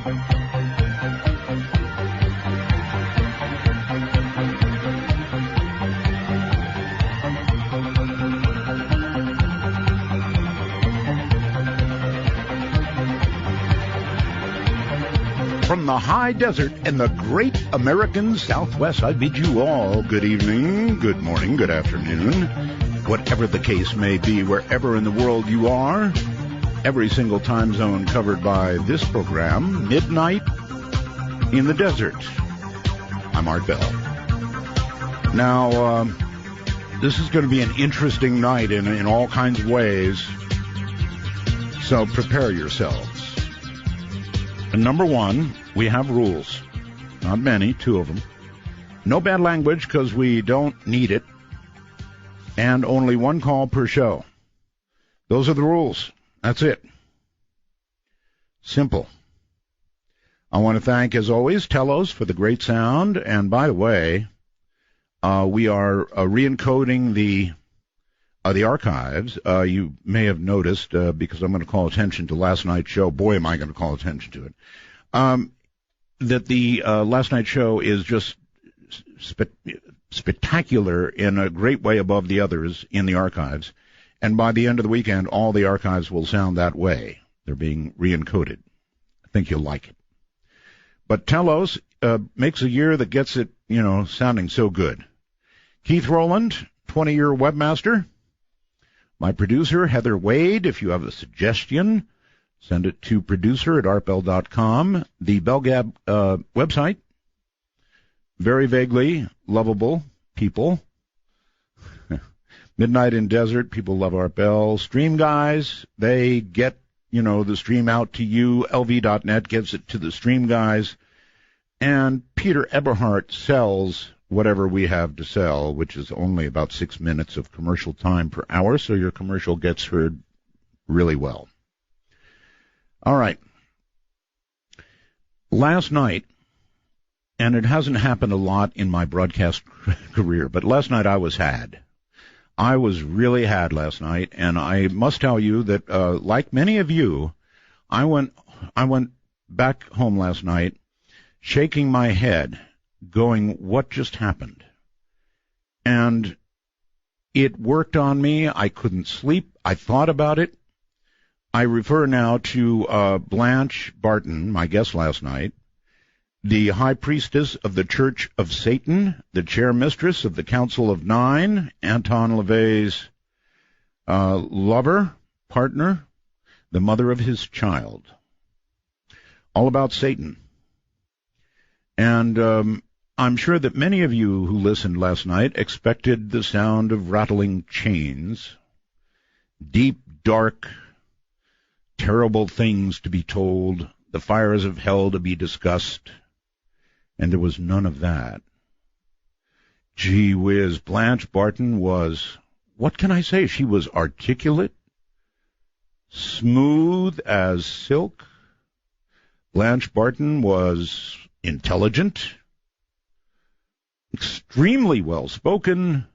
From the high desert and the great American Southwest, I bid you all good evening, good morning, good afternoon, whatever the case may be, wherever in the world you are. Every single time zone covered by this program, Midnight in the Desert. I'm Art Bell. Now, this is going to be an interesting night in all kinds of ways, so prepare yourselves. And number one, we have rules. Not many, 2 of them. No bad language because we don't need it. And only 1 call per show. Those are the rules. That's it. Simple. I want to thank, as always, Telos for the great sound. And by the way, we are re-encoding the archives. You may have noticed, because I'm going to call attention to last night's show. Boy, am I going to call attention to it. That the last night's show is just spectacular in a great way above the others in the archives. And by the end of the weekend, all the archives will sound that way. They're being re-encoded. I think you'll like it. But Telos makes a year that gets it, sounding so good. Keith Rowland, 20-year webmaster. My producer, Heather Wade. If you have a suggestion, send it to producer@artbell.com. The BellGab website. Very vaguely lovable people. Midnight in Desert, people love Art Bell. Stream guys, they get, the stream out to you. LV.net gives it to the stream guys. And Peter Eberhardt sells whatever we have to sell, which is only about 6 minutes of commercial time per hour, so your commercial gets heard really well. All right. Last night, and it hasn't happened a lot in my broadcast career, but last night I was had. I was really had last night, and I must tell you that, like many of you, I went back home last night shaking my head, going, what just happened? And it worked on me. I couldn't sleep. I thought about it. I refer now to Blanche Barton, my guest last night, the high priestess of the Church of Satan, the chair mistress of the Council of Nine, Anton LaVey's lover, partner, the mother of his child. All about Satan. And I'm sure that many of you who listened last night expected the sound of rattling chains, deep, dark, terrible things to be told, the fires of hell to be discussed, and there was none of that. Gee whiz, Blanche Barton was, what can I say? She was articulate, smooth as silk. Blanche Barton was intelligent, extremely well-spoken,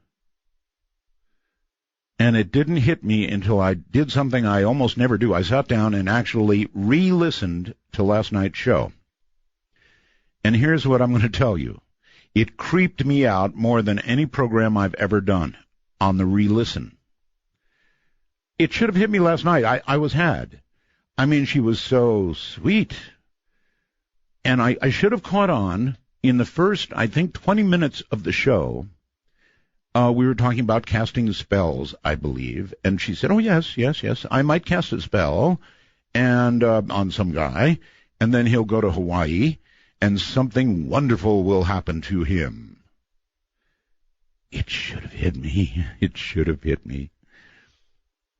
and it didn't hit me until I did something I almost never do. I sat down and actually re-listened to last night's show. And here's what I'm going to tell you. It creeped me out more than any program I've ever done on the re-listen. It should have hit me last night. I was had. I mean, she was so sweet. And I should have caught on in the first, I think, 20 minutes of the show. We were talking about casting spells, I believe. And she said, oh, yes, I might cast a spell and on some guy, and then he'll go to Hawaii, and something wonderful will happen to him. It should have hit me. It should have hit me.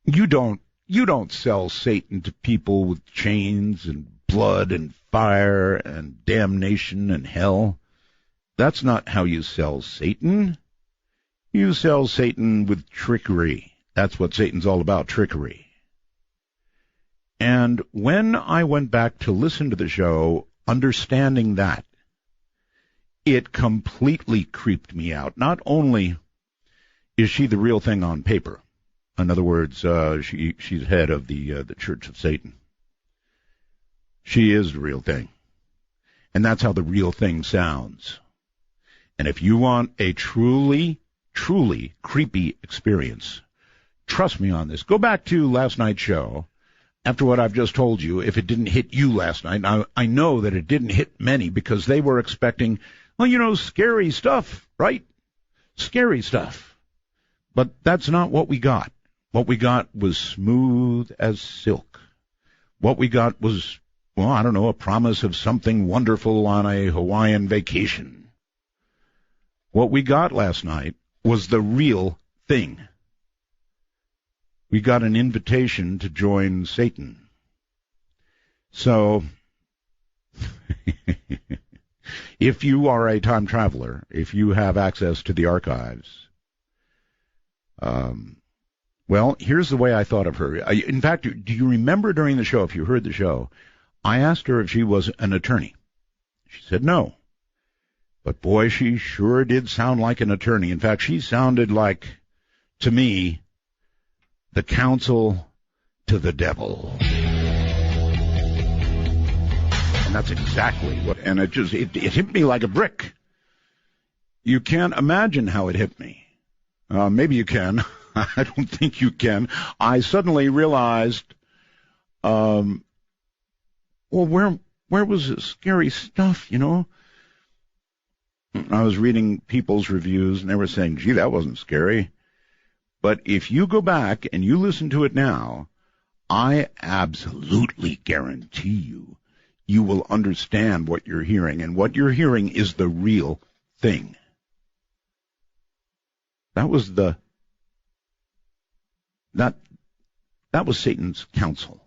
You don't sell Satan to people with chains and blood and fire and damnation and hell. That's not how you sell Satan. You sell Satan with trickery. That's what Satan's all about, trickery. And when I went back to listen to the show, understanding that, it completely creeped me out. Not only is she the real thing on paper, in other words, she's head of the Church of Satan. She is the real thing. And that's how the real thing sounds. And if you want a truly, truly creepy experience, trust me on this. Go back to last night's show. After what I've just told you, if it didn't hit you last night, now I know that it didn't hit many because they were expecting, well, scary stuff, right? Scary stuff. But that's not what we got. What we got was smooth as silk. What we got was, a promise of something wonderful on a Hawaiian vacation. What we got last night was the real thing. We got an invitation to join Satan. So, if you are a time traveler, if you have access to the archives, here's the way I thought of her. In fact, do you remember during the show, if you heard the show, I asked her if she was an attorney. She said no. But boy, she sure did sound like an attorney. In fact, she sounded like, to me, the counsel to the devil. And that's exactly what, and it hit me like a brick. You can't imagine how it hit me. Maybe you can. I don't think you can. I suddenly realized, where was the scary stuff, I was reading people's reviews, and they were saying, gee, that wasn't scary. But if you go back and you listen to it now, I absolutely guarantee you will understand what you're hearing. And what you're hearing is the real thing. That was Satan's counsel.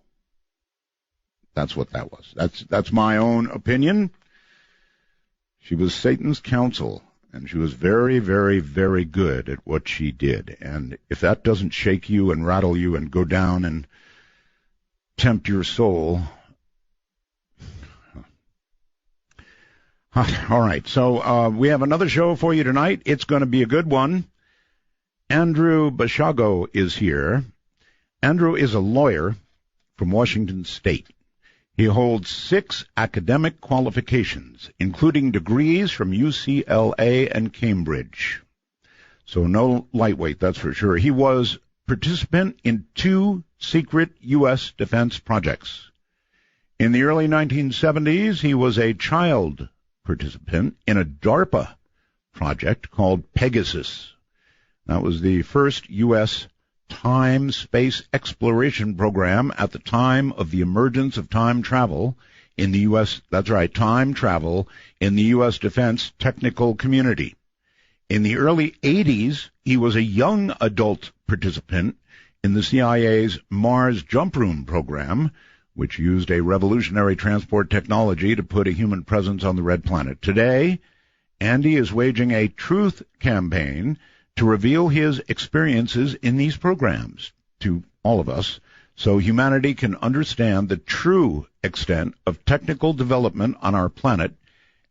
That's what that was. That's my own opinion. She was Satan's counsel, and she was very, very, very good at what she did. And if that doesn't shake you and rattle you and go down and tempt your soul. All right, so we have another show for you tonight. It's going to be a good one. Andrew Basiago is here. Andrew is a lawyer from Washington State. He holds 6 academic qualifications, including degrees from UCLA and Cambridge. So no lightweight, that's for sure. He was participant in 2 secret U.S. defense projects. In the early 1970s, he was a child participant in a DARPA project called Pegasus. That was the first U.S. time-space exploration program at the time of the emergence of time travel in the U.S. That's right, time travel in the U.S. defense technical community. In the early 80s, he was a young adult participant in the CIA's Mars Jump Room program, which used a revolutionary transport technology to put a human presence on the red planet. Today, Andy is waging a truth campaign to reveal his experiences in these programs to all of us so humanity can understand the true extent of technical development on our planet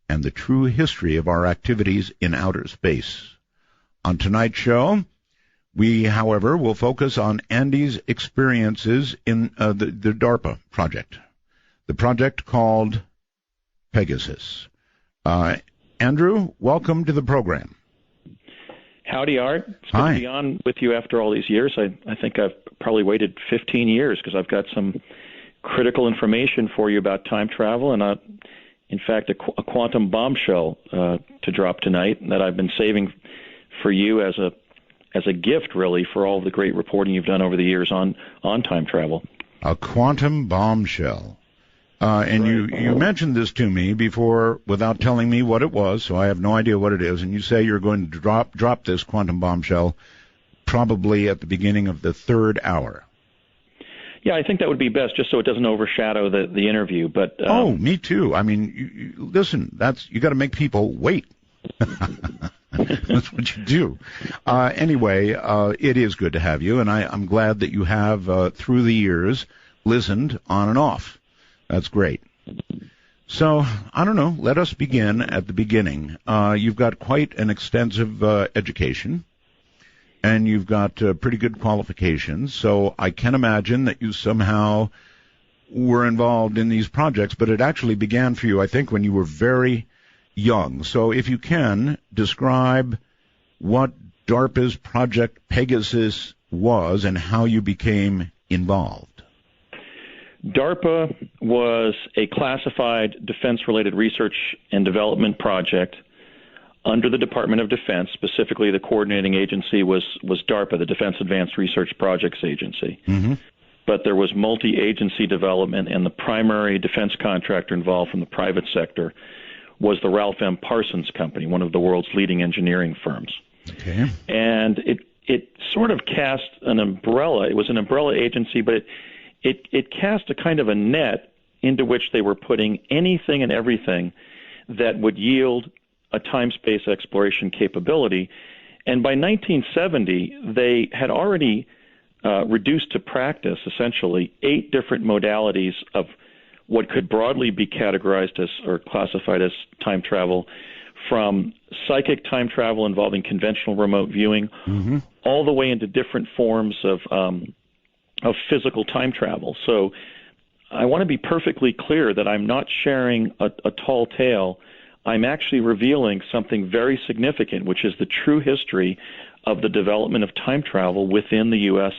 and the true history of our activities in outer space. On tonight's show, we, however, will focus on Andy's experiences in the DARPA project, the project called Pegasus. Andrew, welcome to the program. Howdy, Art. It's good to be on with you after all these years. I think I've probably waited 15 years because I've got some critical information for you about time travel and, in fact, a quantum bombshell to drop tonight that I've been saving for you as a gift, really, for all of the great reporting you've done over the years on time travel. A quantum bombshell. And right. You mentioned this to me before without telling me what it was, so I have no idea what it is. And you say you're going to drop this quantum bombshell probably at the beginning of the 3rd hour. Yeah, I think that would be best, just so it doesn't overshadow the interview. But me too. I mean, listen, you got to make people wait. That's what you do. Anyway, it is good to have you, and I'm glad that you have, through the years, listened on and off. That's great. So, I don't know, let us begin at the beginning. You've got quite an extensive education, and you've got pretty good qualifications, so I can imagine that you somehow were involved in these projects, but it actually began for you, I think, when you were very young. So if you can, describe what DARPA's Project Pegasus was and how you became involved. DARPA was a classified defense-related research and development project under the Department of Defense. Specifically, the coordinating agency was DARPA, the Defense Advanced Research Projects Agency. Mm-hmm. But there was multi-agency development, and the primary defense contractor involved from the private sector was the Ralph M. Parsons Company, one of the world's leading engineering firms. Okay. And it sort of cast an umbrella. It was an umbrella agency, but it cast a kind of a net into which they were putting anything and everything that would yield a time-space exploration capability. And by 1970, they had already reduced to practice, essentially, 8 different modalities of what could broadly be categorized as or classified as time travel, from psychic time travel involving conventional remote viewing, mm-hmm. all the way into different forms of physical time travel. So I want to be perfectly clear that I'm not sharing a tall tale. I'm actually revealing something very significant, which is the true history of the development of time travel within the U.S.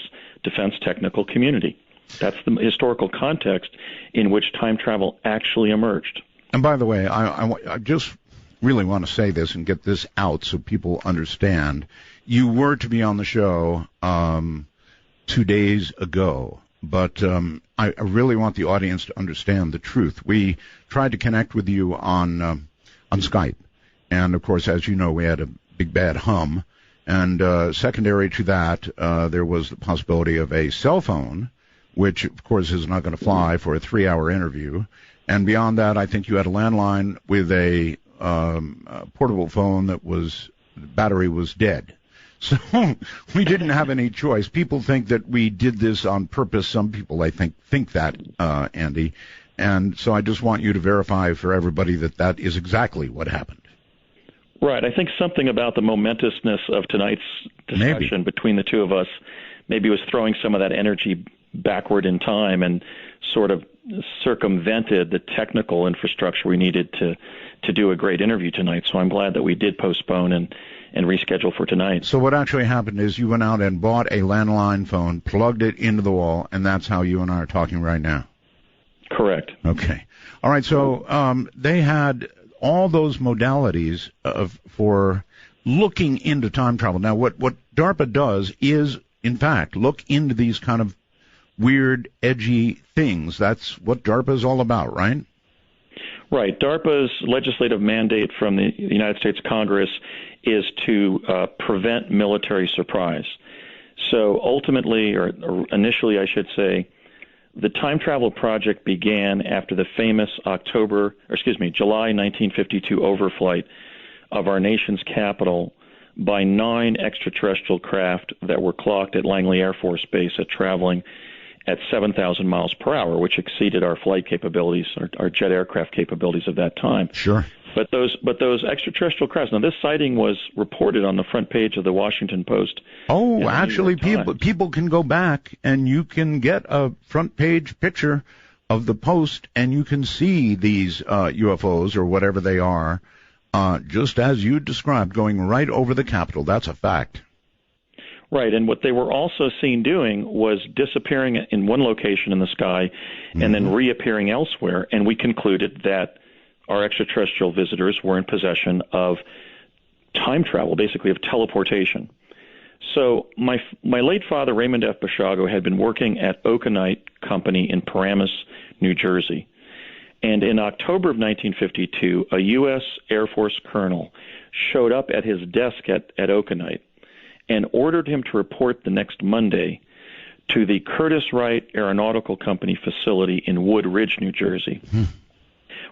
defense technical community. That's the historical context in which time travel actually emerged. And by the way, I just really want to say this and get this out so people understand. You were to be on the show 2 days ago, but I really want the audience to understand the truth. We tried to connect with you on Skype, and of course, as you know, we had a big bad hum. And secondary to that, there was the possibility of a cell phone, which, of course, is not going to fly for a 3-hour interview. And beyond that, I think you had a landline with a portable phone that the battery was dead. So we didn't have any choice. People think that we did this on purpose. Some people, I think that, Andy. And so I just want you to verify for everybody that that is exactly what happened. Right. I think something about the momentousness of tonight's discussion between the two of us maybe was throwing some of that energy backward in time and sort of circumvented the technical infrastructure we needed to do a great interview tonight. So I'm glad that we did postpone and reschedule for tonight. So what actually happened is you went out and bought a landline phone, plugged it into the wall, and that's how you and I are talking right now. Correct. Okay. All right. So they had all those modalities for looking into time travel. Now, what DARPA does is, in fact, look into these kind of weird, edgy things. That's what DARPA is all about, right? Right. DARPA's legislative mandate from the United States Congress is to prevent military surprise. So ultimately, or initially, I should say, the time travel project began after the famous July 1952 overflight of our nation's capital by 9 extraterrestrial craft that were clocked at Langley Air Force Base at traveling at 7,000 miles per hour, which exceeded our flight capabilities, our jet aircraft capabilities of that time. Sure. But those extraterrestrial crafts. Now, this sighting was reported on the front page of the Washington Post. Oh, actually, people can go back and you can get a front page picture of the Post, and you can see these UFOs or whatever they are, just as you described, going right over the Capitol. That's a fact. Right, and what they were also seen doing was disappearing in one location in the sky and then reappearing elsewhere, and we concluded that our extraterrestrial visitors were in possession of time travel, basically of teleportation. So my late father, Raymond F. Basiago, had been working at Okanite Company in Paramus, New Jersey. And in October of 1952, a U.S. Air Force colonel showed up at his desk at Okanite and ordered him to report the next Monday to the Curtiss Wright Aeronautical Company facility in Wood Ridge, New Jersey,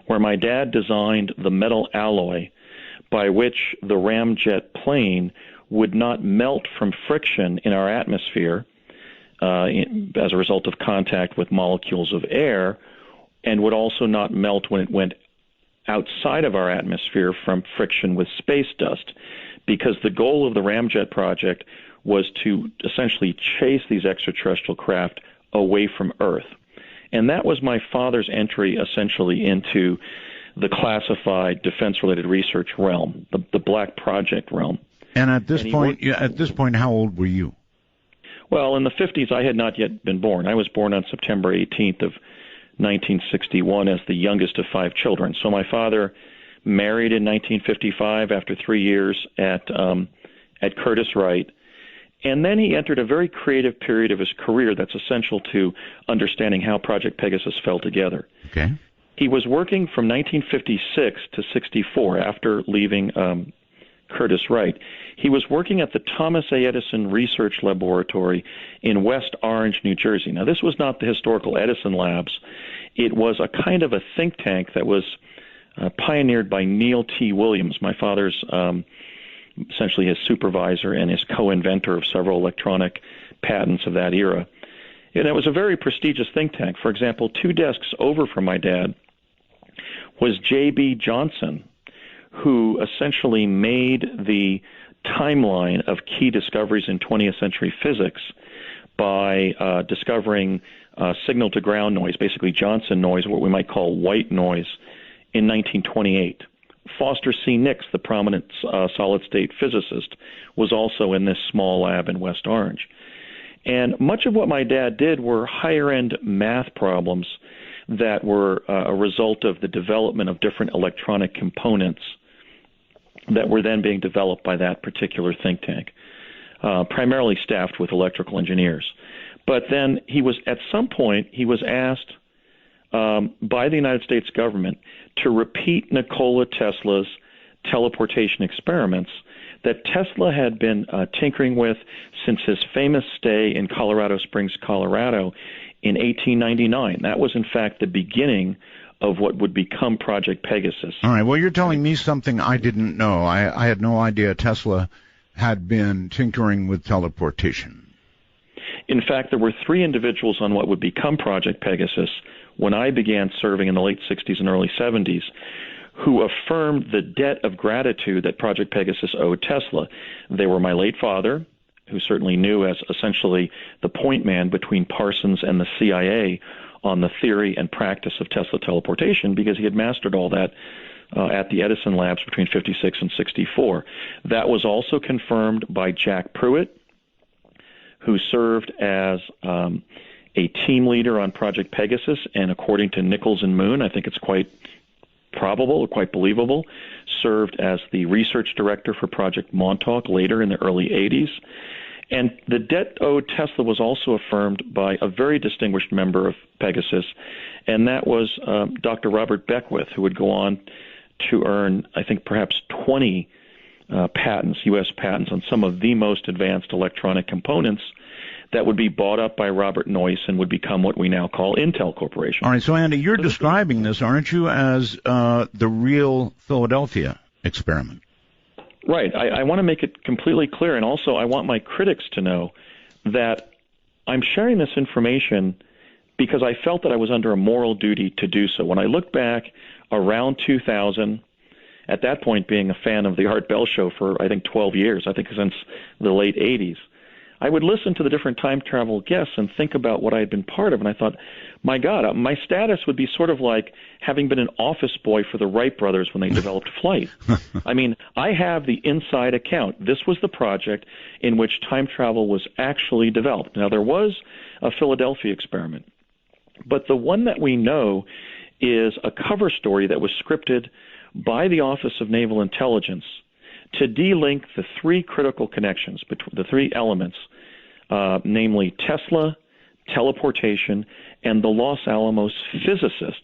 where my dad designed the metal alloy by which the ramjet plane would not melt from friction in our atmosphere as a result of contact with molecules of air, and would also not melt when it went outside of our atmosphere from friction with space dust, because the goal of the ramjet project was to essentially chase these extraterrestrial craft away from Earth. And that was my father's entry essentially into the classified defense-related research realm, the Black Project realm. And at this point, how old were you? Well, in the 50s, I had not yet been born. I was born on September 18th of 1961 as the youngest of 5 children. So my father married in 1955 after 3 years at Curtiss-Wright. And then he entered a very creative period of his career that's essential to understanding how Project Pegasus fell together. Okay. He was working from 1956 to 64 after leaving Curtiss-Wright. He was working at the Thomas A. Edison Research Laboratory in West Orange, New Jersey. Now, this was not the historical Edison Labs. It was a kind of a think tank that was pioneered by Neil T. Williams, my father's essentially his supervisor and his co-inventor of several electronic patents of that era. And it was a very prestigious think tank. For example, 2 desks over from my dad was J.B. Johnson, who essentially made the timeline of key discoveries in 20th century physics by discovering signal-to-ground noise, basically Johnson noise, what we might call white noise, in 1928. Foster C. Nix, the prominent solid-state physicist, was also in this small lab in West Orange. And much of what my dad did were higher-end math problems that were a result of the development of different electronic components that were then being developed by that particular think tank, primarily staffed with electrical engineers. But then at some point, he was asked by the United States government to repeat Nikola Tesla's teleportation experiments that Tesla had been tinkering with since his famous stay in Colorado Springs, Colorado in 1899. That was, in fact, the beginning of what would become Project Pegasus. All right. Well, you're telling me something I didn't know. I had no idea Tesla had been tinkering with teleportation. In fact, there were 3 individuals on what would become Project Pegasus when I began serving in the late 60s and early 70s who affirmed the debt of gratitude that Project Pegasus owed Tesla. They were my late father, who certainly knew as essentially the point man between Parsons and the CIA on the theory and practice of Tesla teleportation, because he had mastered all that at the Edison Labs between 56 and 64. That was also confirmed by Jack Pruitt, who served as a team leader on Project Pegasus, and according to Nichols and Moon, I think it's quite probable or quite believable, served as the research director for Project Montauk later in the early 80s. And the debt owed Tesla was also affirmed by a very distinguished member of Pegasus, and that was Dr. Robert Beckwith, who would go on to earn, I think, perhaps 20 patents, U.S. patents, on some of the most advanced electronic components that would be bought up by Robert Noyce and would become what we now call Intel Corporation. All right, so Andy, you're describing this, aren't you, as the real Philadelphia experiment? Right. I want to make it completely clear, and also I want my critics to know that I'm sharing this information because I felt that I was under a moral duty to do so. When I look back around 2000, at that point being a fan of the Art Bell Show for, I think, 12 years, I think since the late 80s, I would listen to the different time travel guests and think about what I had been part of, and I thought, my God, my status would be sort of like having been an office boy for the Wright brothers when they developed flight. I mean, I have the inside account. This was the project in which time travel was actually developed. Now, there was a Philadelphia experiment, but the one that we know is a cover story that was scripted by the Office of Naval Intelligence to de-link the 3 critical connections, between the 3 elements, namely Tesla, teleportation, and the Los Alamos physicists.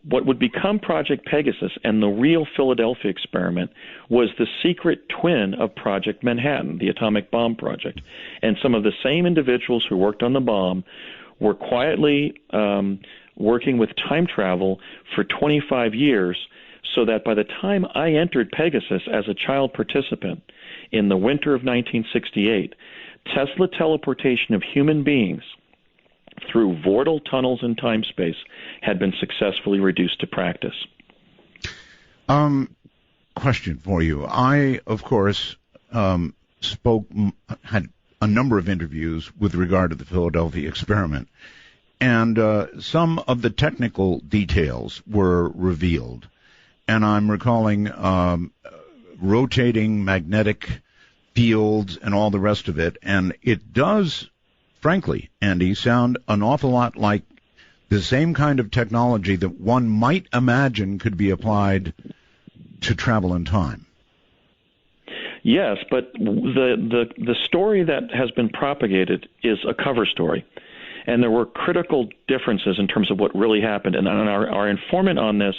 What would become Project Pegasus and the real Philadelphia experiment was the secret twin of Project Manhattan, the atomic bomb project. And some of the same individuals who worked on the bomb were quietly working with time travel for 25 years, so that by the time I entered Pegasus as a child participant in the winter of 1968, Tesla teleportation of human beings through vortal tunnels in time-space had been successfully reduced to practice. Question for you. I, of course, had a number of interviews with regard to the Philadelphia experiment. And some of the technical details were revealed. And I'm recalling rotating magnetic fields and all the rest of it. And it does, frankly, Andy, sound an awful lot like the same kind of technology that one might imagine could be applied to travel in time. Yes, but the story that has been propagated is a cover story. And there were critical differences in terms of what really happened. And our informant on this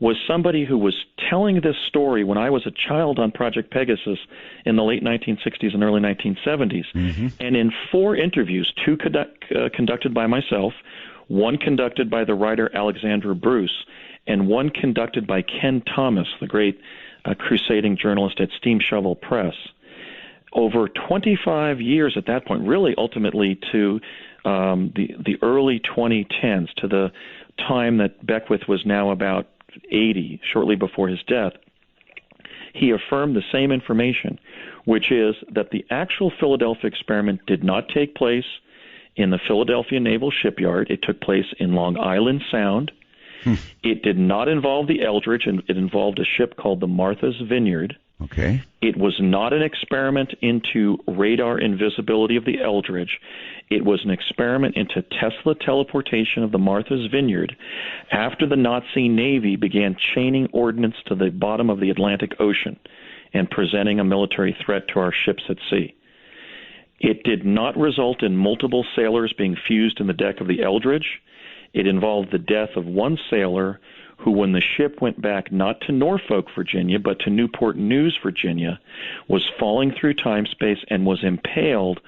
was somebody who was telling this story when I was a child on Project Pegasus in the late 1960s and early 1970s. Mm-hmm. And in 4 interviews, 2 conducted by myself, 1 conducted by the writer Alexandra Bruce, and 1 conducted by Ken Thomas, the great crusading journalist at Steam Shovel Press. Over 25 years at that point, really ultimately to the early 2010s, to the time that Beckwith was now about 80, shortly before his death, he affirmed the same information, which is that the actual Philadelphia experiment did not take place in the Philadelphia Naval Shipyard. It took place in Long Island Sound. It did not involve the Eldridge, and it involved a ship called the Martha's Vineyard. Okay. It was not an experiment into radar invisibility of the Eldridge. It was an experiment into Tesla teleportation of the Martha's Vineyard after the Nazi Navy began chaining ordnance to the bottom of the Atlantic Ocean and presenting a military threat to our ships at sea. It did not result in multiple sailors being fused in the deck of the Eldridge. It involved the death of 1 sailor who, when the ship went back not to Norfolk, Virginia, but to Newport News, Virginia, was falling through time-space and was impaled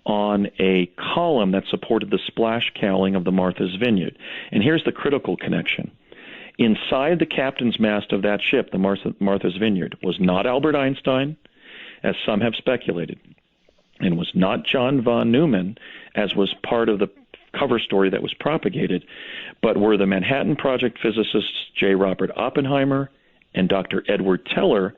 on a column that supported the splash cowling of the Martha's Vineyard. And here's the critical connection. Inside the captain's mast of that ship, the Martha's Vineyard, was not Albert Einstein, as some have speculated, and was not John von Neumann, as was part of the cover story that was propagated, but were the Manhattan Project physicists J. Robert Oppenheimer and Dr. Edward Teller,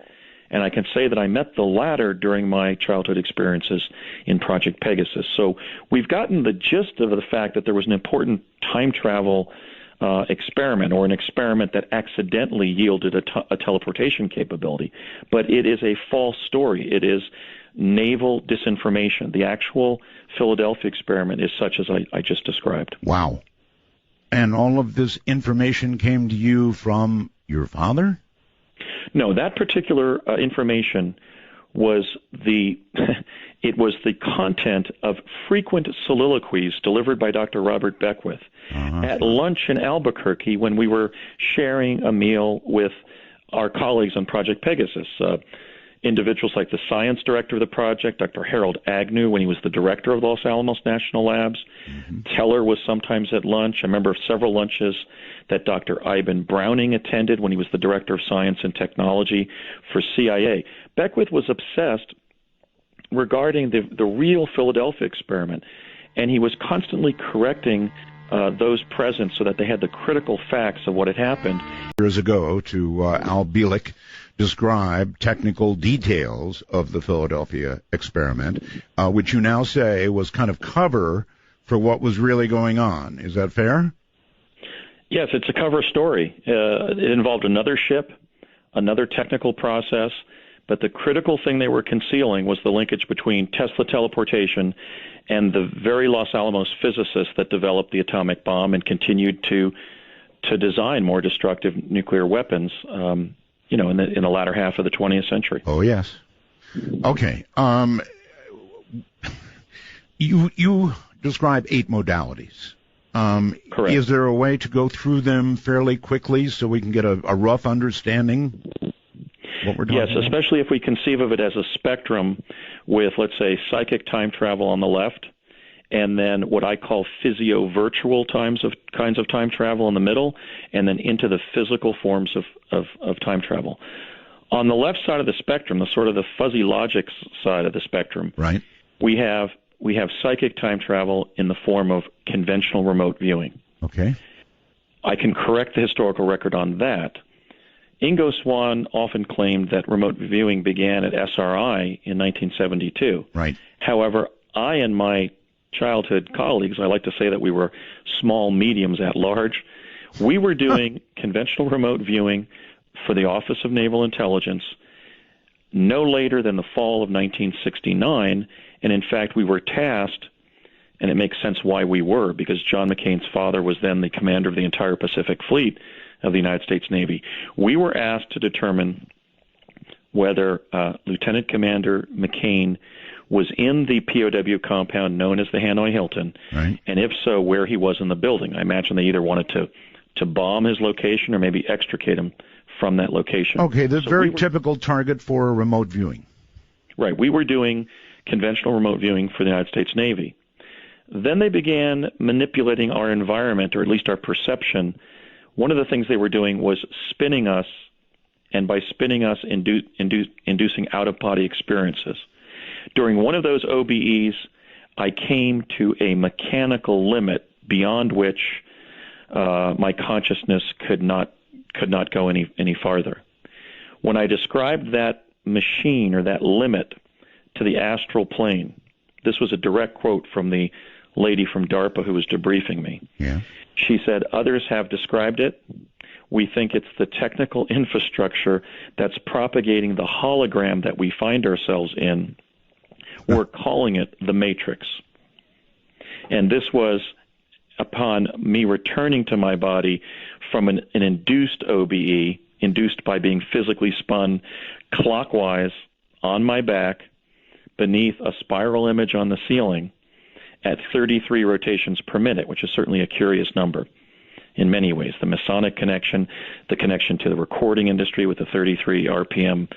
and I can say that I met the latter during my childhood experiences in Project Pegasus. So we've gotten the gist of the fact that there was an important time travel experiment, or an experiment that accidentally yielded a teleportation capability, but it is a false story. It is naval disinformation. The actual Philadelphia experiment is such as I just described. Wow. And all of this information came to you from your father? No, that particular information was it was the content of frequent soliloquies delivered by Dr. Robert Beckwith at lunch in Albuquerque when we were sharing a meal with our colleagues on Project Pegasus. Individuals like the science director of the project, Dr. Harold Agnew, when he was the director of the Los Alamos National Labs. Mm-hmm. Teller was sometimes at lunch. I remember several lunches that Dr. Iben Browning attended when he was the director of science and technology for CIA. Beckwith was obsessed regarding the real Philadelphia experiment, and he was constantly correcting those present so that they had the critical facts of what had happened. Years ago, to Al Bielek, describe technical details of the Philadelphia experiment, which you now say was kind of cover for what was really going on. Is that fair? Yes, it's a cover story. It involved another ship, another technical process, but the critical thing they were concealing was the linkage between Tesla teleportation and the very Los Alamos physicists that developed the atomic bomb and continued to design more destructive nuclear weapons, in the latter half of the 20th century. Oh, yes. Okay. You describe 8 modalities. Correct. Is there a way to go through them fairly quickly so we can get a rough understanding what we're talking about? Especially if we conceive of it as a spectrum with, let's say, psychic time travel on the left, and then what I call physio-virtual kinds of time travel in the middle, and then into the physical forms of time travel. On the left side of the spectrum, the sort of the fuzzy logic side of the spectrum, right, we have psychic time travel in the form of conventional remote viewing. Okay. I can correct the historical record on that. Ingo Swann often claimed that remote viewing began at SRI in 1972. Right. However, I and my childhood colleagues, I like to say that we were small mediums at large. We were doing conventional remote viewing for the Office of Naval Intelligence no later than the fall of 1969, and in fact, we were tasked, and it makes sense why we were, because John McCain's father was then the commander of the entire Pacific Fleet of the United States Navy. We were asked to determine whether Lieutenant Commander McCain was in the POW compound known as the Hanoi Hilton, right, and if so, where he was in the building. I imagine they either wanted to bomb his location or maybe extricate him from that location. Okay, the very typical target for remote viewing. Right. We were doing conventional remote viewing for the United States Navy. Then they began manipulating our environment, or at least our perception. One of the things they were doing was spinning us, and by spinning us, inducing out-of-body experiences. During one of those OBEs, I came to a mechanical limit beyond which my consciousness could not go any farther. When I described that machine or that limit to the astral plane, this was a direct quote from the lady from DARPA who was debriefing me. Yeah. She said, "Others have described it. We think it's the technical infrastructure that's propagating the hologram that we find ourselves in. We're calling it the Matrix." And this was upon me returning to my body from an induced OBE, induced by being physically spun clockwise on my back beneath a spiral image on the ceiling at 33 rotations per minute, which is certainly a curious number in many ways. The Masonic connection, the connection to the recording industry with the 33 RPM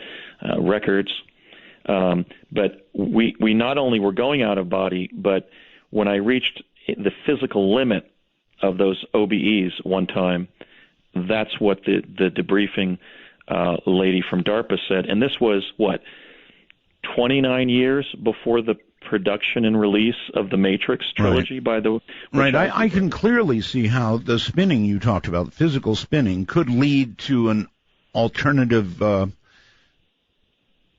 records. But we not only were going out of body, but when I reached the physical limit of those OBEs one time, that's what the debriefing lady from DARPA said. And this was, 29 years before the production and release of the Matrix trilogy by the... Right, I can clearly see how the spinning you talked about, the physical spinning, could lead to an alternative,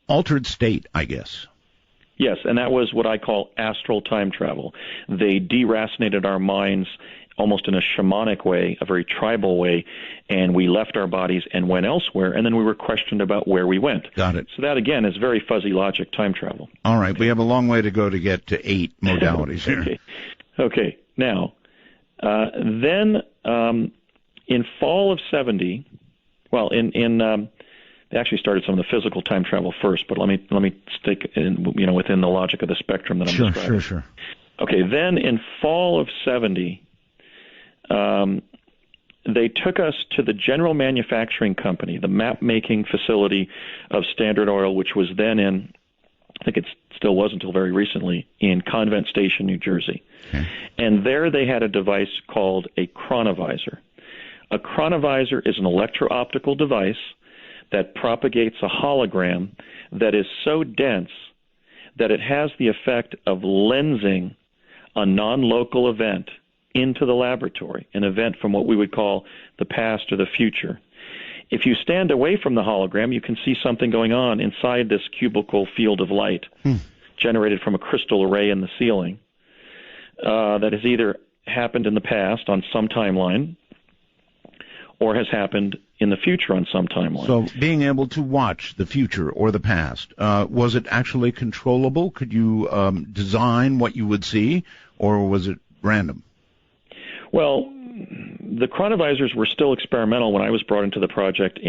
altered state, I guess. Yes, and that was what I call astral time travel. They deracinated our minds almost in a shamanic way, a very tribal way, and we left our bodies and went elsewhere, and then we were questioned about where we went. Got it. So that, again, is very fuzzy logic time travel. All right, we have a long way to go to get to 8 modalities here. Okay. Now, then in fall of 70, well, they actually started some of the physical time travel first, but let me stick in, within the logic of the spectrum that I'm describing. Sure. Okay, then in fall of 70, they took us to the general manufacturing company, the map-making facility of Standard Oil, which was then in, I think it still was until very recently, in Convent Station, New Jersey. Okay. And there they had a device called a chronovisor. A chronovisor is an electro-optical device that propagates a hologram that is so dense that it has the effect of lensing a non-local event into the laboratory, an event from what we would call the past or the future. If you stand away from the hologram, you can see something going on inside this cubical field of light generated from a crystal array in the ceiling that has either happened in the past on some timeline or has happened in the future on some timeline. So being able to watch the future or the past, was it actually controllable? Could you design what you would see, or was it random? Well, the chronovisors were still experimental when I was brought into the project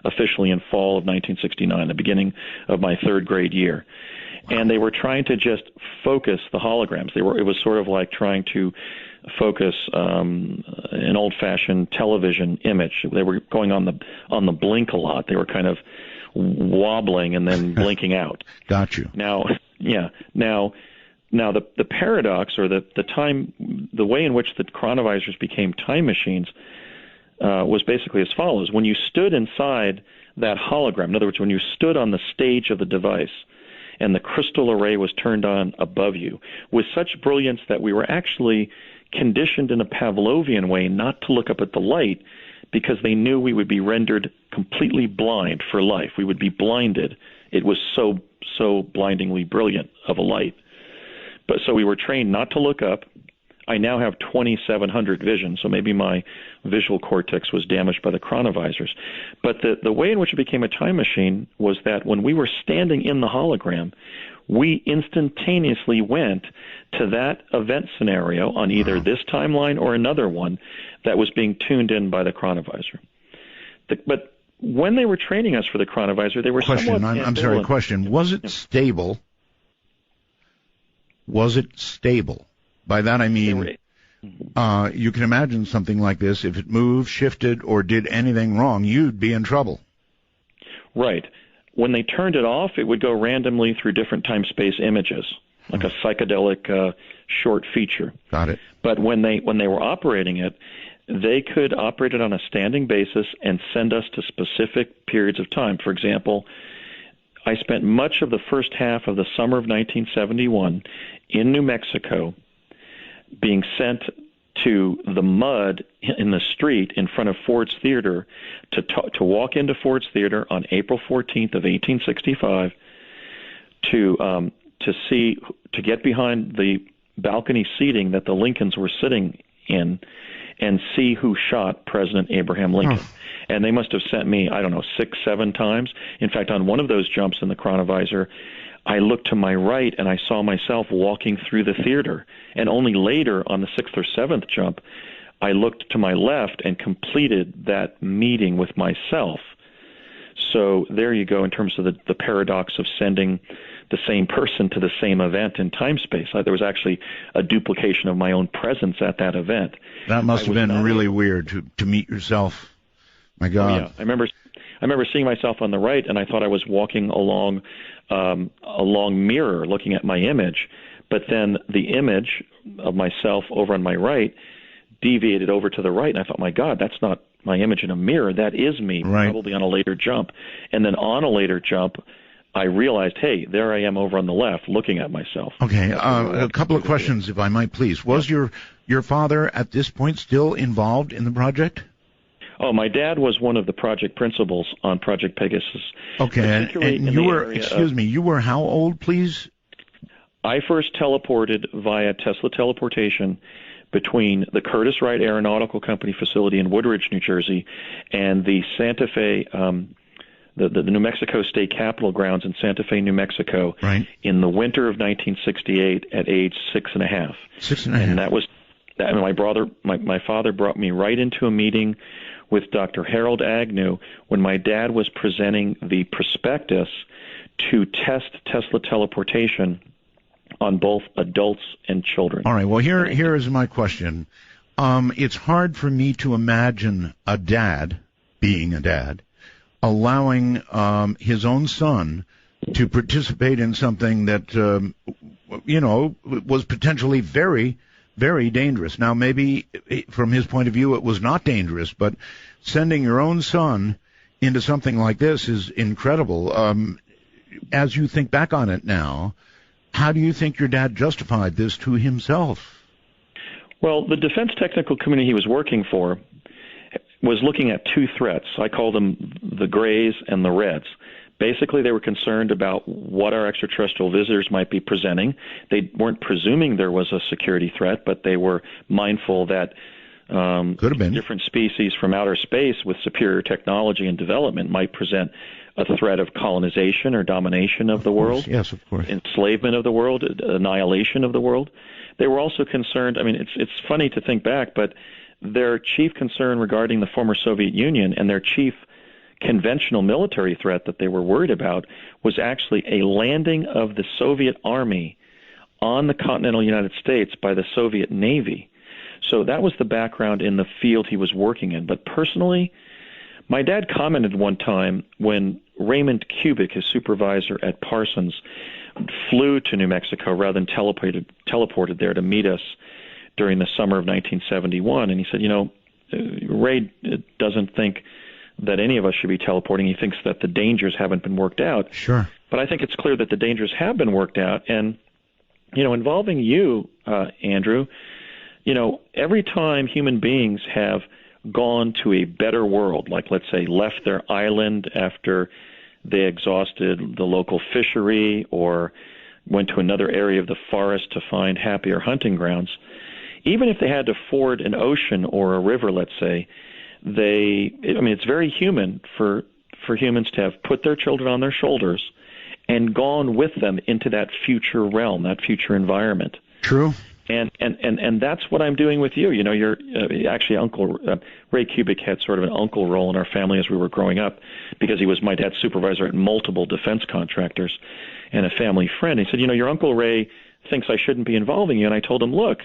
officially in fall of 1969, the beginning of my third grade year. And they were trying to just focus the holograms. It was sort of like trying to focus an old-fashioned television image. They were going on the blink a lot. They were kind of wobbling and then blinking out. Got you. Now, the paradox, or the way in which the chronovisors became time machines, was basically as follows. When you stood inside that hologram, in other words, when you stood on the stage of the device and the crystal array was turned on above you with such brilliance that we were actually conditioned in a Pavlovian way not to look up at the light, because they knew we would be rendered completely blind for life. We would be blinded. It was so blindingly brilliant of a light. But so we were trained not to look up. I now have 2700 vision, so maybe my visual cortex was damaged by the chronovisors. But the way in which it became a time machine was that when we were standing in the hologram, we instantaneously went to that event scenario on either this timeline or another one that was being tuned in by the chronovisor. But when they were training us for the chronovisor, they were Question. somewhat I'm sorry. Question. Was it stable? Was it stable? By that I mean, you can imagine something like this. If it moved, shifted, or did anything wrong, you'd be in trouble. Right. When they turned it off, it would go randomly through different time-space images, like a psychedelic short feature. Got it. But when they were operating it, they could operate it on a standing basis and send us to specific periods of time. For example, I spent much of the first half of the summer of 1971 in New Mexico being sent to the mud in the street in front of Ford's Theater to walk into Ford's Theater on April 14th of 1865 to get behind the balcony seating that the Lincolns were sitting in and see who shot President Abraham Lincoln. And they must have sent me, 6, 7 times. In fact, on one of those jumps in the chronovisor, I looked to my right and I saw myself walking through the theater. And only later, on the 6th or 7th jump, I looked to my left and completed that meeting with myself. So there you go in terms of the paradox of sending the same person to the same event in time-space. There was actually a duplication of my own presence at that event. That must have been really weird to meet yourself. My God. Oh, yeah. I remember seeing myself on the right, and I thought I was walking along a long mirror looking at my image. But then the image of myself over on my right deviated over to the right, and I thought, my God, that's not my image in a mirror. That is me, right. Probably on a later jump. And then on a later jump, I realized, hey, there I am over on the left looking at myself. Okay, a couple of questions, if I might, please. Was your father at this point still involved in the project? Oh, my dad was one of the project principals on Project Pegasus. Okay, and you were, you were how old, please? I first teleported via Tesla teleportation between the Curtiss Wright Aeronautical Company facility in Woodridge, New Jersey, and the Santa Fe, the New Mexico State Capitol grounds in Santa Fe, New Mexico, right. In the winter of 1968 at age 6.5. 6.5. And that was that. My father brought me right into a meeting with Dr. Harold Agnew when my dad was presenting the prospectus to test Tesla teleportation on both adults and children. All right. Well, here is my question. It's hard for me to imagine a dad, being a dad, allowing his own son to participate in something that, was potentially very, very dangerous. Now, maybe from his point of view it was not dangerous, but sending your own son into something like this is incredible. As you think back on it now, how do you think your dad justified this to himself? Well, the Defense Technical Committee he was working for was looking at two threats. I call them the grays and the reds. Basically, they were concerned about what our extraterrestrial visitors might be presenting. They weren't presuming there was a security threat, but they were mindful that could have been different species from outer space with superior technology and development might present a threat of colonization or domination of the world. Yes, of course. Enslavement of the world, annihilation of the world. They were also concerned, it's funny to think back, but their chief concern regarding the former Soviet Union and their chief conventional military threat that they were worried about was actually a landing of the Soviet Army on the continental United States by the Soviet Navy. So that was the background in the field he was working in. But personally, my dad commented one time when Raymond Kubik, his supervisor at Parsons, flew to New Mexico rather than teleported there to meet us during the summer of 1971. And he said, Ray doesn't think that any of us should be teleporting. He thinks that the dangers haven't been worked out. Sure. But I think it's clear that the dangers have been worked out. And, involving you, Andrew, every time human beings have gone to a better world, like let's say left their island after they exhausted the local fishery or went to another area of the forest to find happier hunting grounds, even if they had to ford an ocean or a river, let's say, it's very human for humans to have put their children on their shoulders and gone with them into that future realm, that future environment. True. And that's what I'm doing with you. You know, you're actually Uncle Ray Kubik had sort of an uncle role in our family as we were growing up, because he was my dad's supervisor at multiple defense contractors and a family friend. He said, you know, your Uncle Ray thinks I shouldn't be involving you. And I told him, look,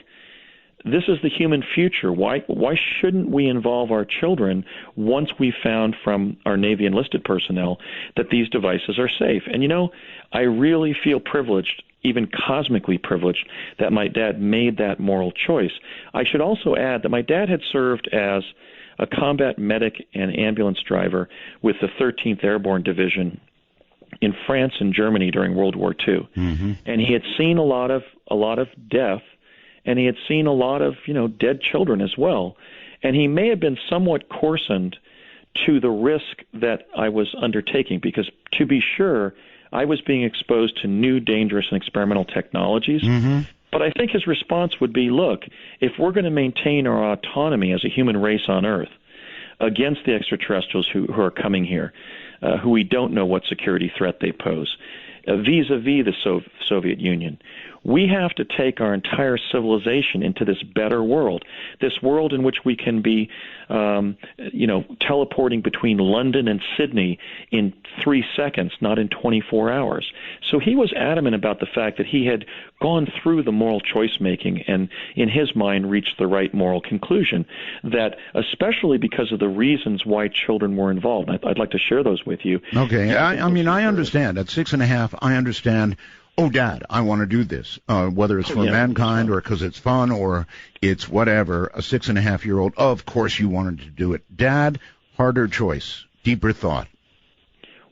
this is the human future. Why shouldn't we involve our children once we found from our Navy enlisted personnel that these devices are safe? And, you know, I really feel privileged, even cosmically privileged, that my dad made that moral choice. I should also add that my dad had served as a combat medic and ambulance driver with the 13th Airborne Division in France and Germany during World War II. Mm-hmm. And he had seen a lot of death, and he had seen a lot of, you know, dead children as well. And he may have been somewhat coarsened to the risk that I was undertaking, because, to be sure, I was being exposed to new, dangerous, and experimental technologies. Mm-hmm. But I think his response would be, look, if we're going to maintain our autonomy as a human race on Earth against the extraterrestrials who are coming here, who we don't know what security threat they pose, vis-a-vis the Soviet Union, we have to take our entire civilization into this better world, this world in which we can be, teleporting between London and Sydney in 3 seconds, not in 24 hours. So he was adamant about the fact that he had gone through the moral choice making and, in his mind, reached the right moral conclusion, that especially because of the reasons why children were involved. I'd like to share those with you. Okay. I mean, I understand. At 6.5, I understand. Oh, Dad, I want to do this, whether it's for mankind or because it's fun or it's whatever. A 6.5-year-old, of course you wanted to do it. Dad, harder choice, deeper thought.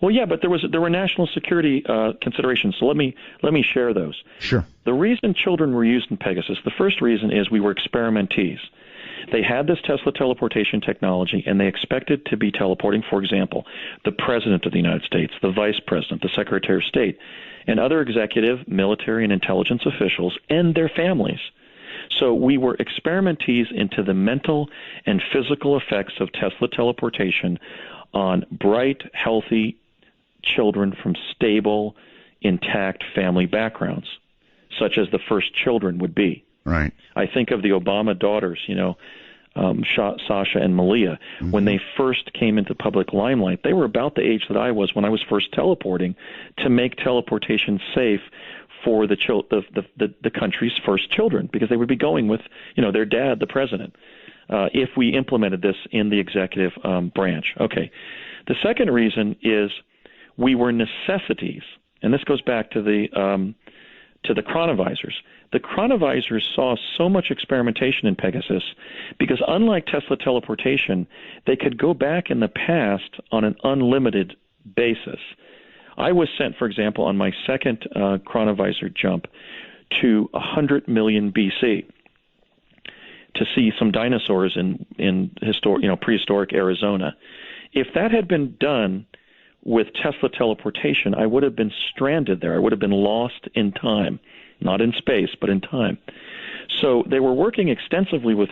Well, yeah, but there were national security considerations, so let me share those. Sure. The reason children were used in Pegasus, the first reason is we were experimentees. They had this Tesla teleportation technology, and they expected to be teleporting, for example, the President of the United States, the Vice President, the Secretary of State, and other executive, military, and intelligence officials and their families. So we were experimentees into the mental and physical effects of Tesla teleportation on bright, healthy children from stable, intact family backgrounds, such as the first children would be. Right. I think of the Obama daughters, Sasha and Malia. Mm-hmm. When they first came into public limelight, they were about the age that I was when I was first teleporting, to make teleportation safe for the country's first children, because they would be going with, their dad, the president, if we implemented this in the executive branch. Okay. The second reason is we were necessities, and this goes back to the chronovisors. The chronovisors saw so much experimentation in Pegasus because, unlike Tesla teleportation, they could go back in the past on an unlimited basis. I was sent, for example, on my second chronovisor jump to 100 million BC to see some dinosaurs in prehistoric Arizona. If that had been done with Tesla teleportation, I would have been stranded there. I would have been lost in time. Not in space, but in time. So they were working extensively with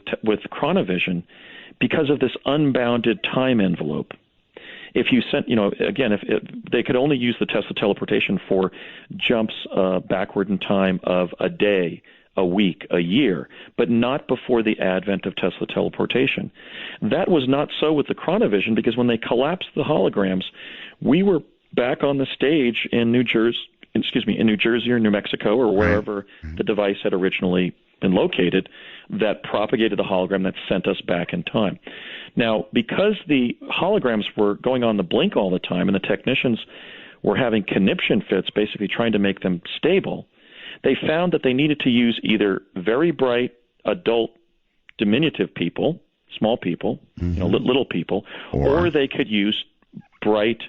chronovision because of this unbounded time envelope. If you sent, if they could only use the Tesla teleportation for jumps backward in time of a day, a week, a year, but not before the advent of Tesla teleportation. That was not so with the chronovision, because when they collapsed the holograms, we were back on the stage in New Jersey or New Mexico or wherever the device had originally been located, that propagated the hologram that sent us back in time. Now, because the holograms were going on the blink all the time and the technicians were having conniption fits, basically trying to make them stable, they found that they needed to use either very bright adult diminutive people, small people, little people, or they could use bright,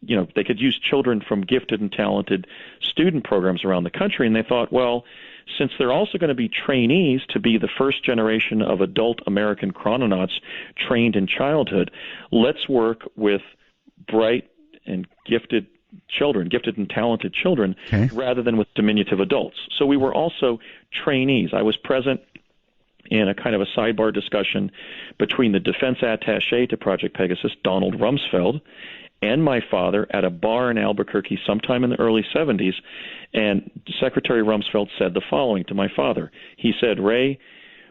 they could use children from gifted and talented student programs around the country. And they thought, well, since they're also going to be trainees to be the first generation of adult American chrononauts trained in childhood, let's work with bright and gifted children, gifted and talented children, okay, rather than with diminutive adults. So we were also trainees. I was present in a kind of a sidebar discussion between the defense attaché to Project Pegasus, Donald Rumsfeld, and my father at a bar in Albuquerque sometime in the early 70s. And Secretary Rumsfeld said the following to my father. He said, "Ray,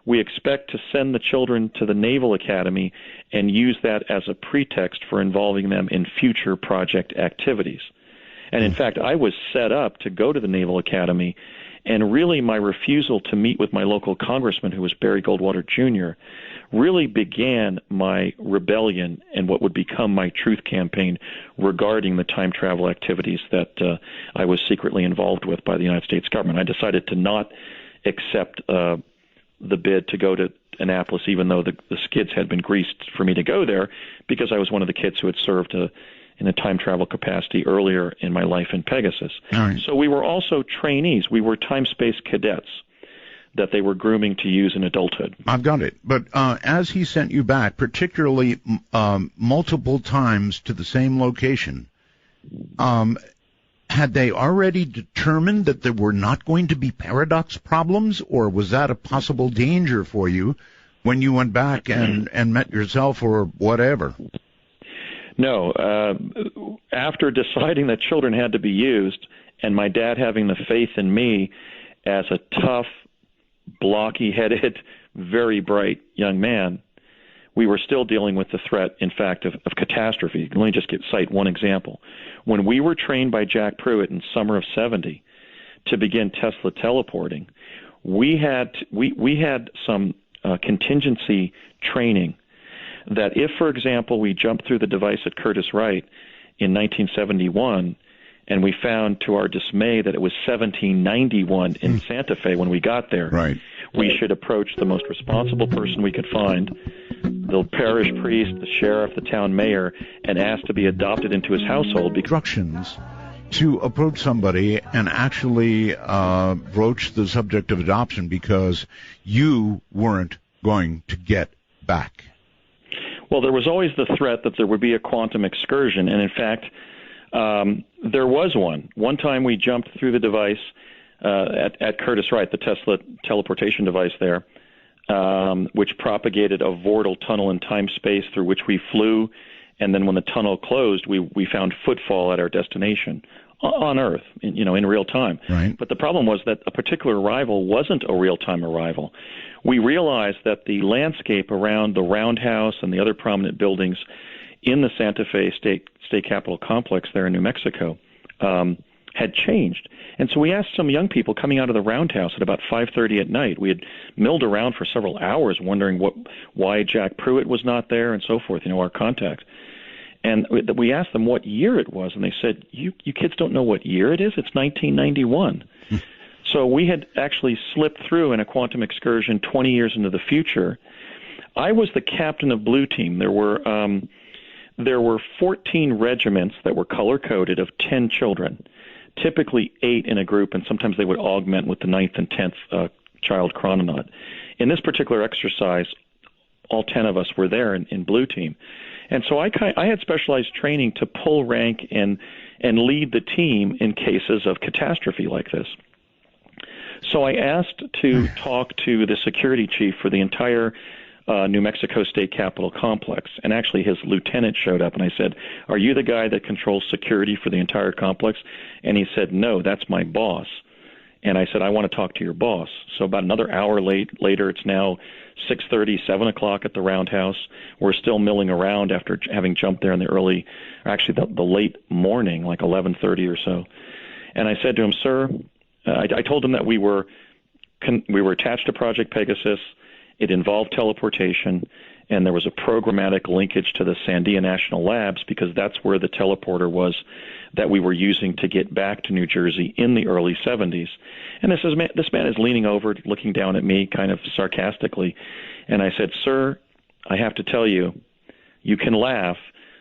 we expect to send the children to the Naval Academy and use that as a pretext for involving them in future project activities." And in fact, I was set up to go to the Naval Academy, and really my refusal to meet with my local congressman, who was Barry Goldwater Jr., really began my rebellion and what would become my truth campaign regarding the time travel activities that I was secretly involved with by the United States government. I decided to not accept the bid to go to Annapolis, even though the skids had been greased for me to go there, because I was one of the kids who had served in a time travel capacity earlier in my life in Pegasus. Right. So we were also trainees. We were time-space cadets that they were grooming to use in adulthood. I've got it. But as he sent you back, particularly multiple times to the same location, had they already determined that there were not going to be paradox problems, or was that a possible danger for you when you went back and met yourself or whatever? No. After deciding that children had to be used, and my dad having the faith in me as a tough, blocky-headed, very bright young man, we were still dealing with the threat, in fact, of catastrophe. Let me just cite one example. When we were trained by Jack Pruitt in summer of 70 to begin Tesla teleporting, we had some contingency training that if, for example, we jumped through the device at Curtiss Wright in 1971 and we found to our dismay that it was 1791 in Santa Fe when we got there, right, we should approach the most responsible person we could find, the parish priest, the sheriff, the town mayor, and ask to be adopted into his household. Instructions to approach somebody and actually broach the subject of adoption because you weren't going to get back. Well, there was always the threat that there would be a quantum excursion, and in fact, there was one. One time we jumped through the device at Curtiss Wright, the Tesla teleportation device there, which propagated a vortal tunnel in time-space through which we flew, and then when the tunnel closed, we found footfall at our destination on Earth, in real time. Right. But the problem was that a particular arrival wasn't a real-time arrival. We realized that the landscape around the Roundhouse and the other prominent buildings in the Santa Fe State Capitol complex there in New Mexico had changed. And so we asked some young people coming out of the Roundhouse at about 5:30 at night. We had milled around for several hours wondering why Jack Pruitt was not there and so forth, our contact. And we asked them what year it was, and they said, you kids don't know what year it is? It's 1991. So we had actually slipped through in a quantum excursion 20 years into the future. I was the captain of Blue Team. There were 14 regiments that were color-coded of 10 children, typically 8 in a group, and sometimes they would augment with the 9th and 10th child chrononaut. In this particular exercise, all 10 of us were there in Blue Team. And so I had specialized training to pull rank and lead the team in cases of catastrophe like this. So I asked to talk to the security chief for the entire New Mexico State Capitol complex, and actually his lieutenant showed up, and I said, "Are you the guy that controls security for the entire complex?" And he said, "No, that's my boss." And I said, "I want to talk to your boss." So about another hour later, it's now 6:30, 7 o'clock at the Roundhouse. We're still milling around after having jumped there in the late morning, like 11:30 or so. And I said to him, "Sir," I told him that we were attached to Project Pegasus. It involved teleportation, and there was a programmatic linkage to the Sandia National Labs because that's where the teleporter was that we were using to get back to New Jersey in the early 70s. And this man is leaning over, looking down at me kind of sarcastically, and I said, "Sir, I have to tell you, you can laugh,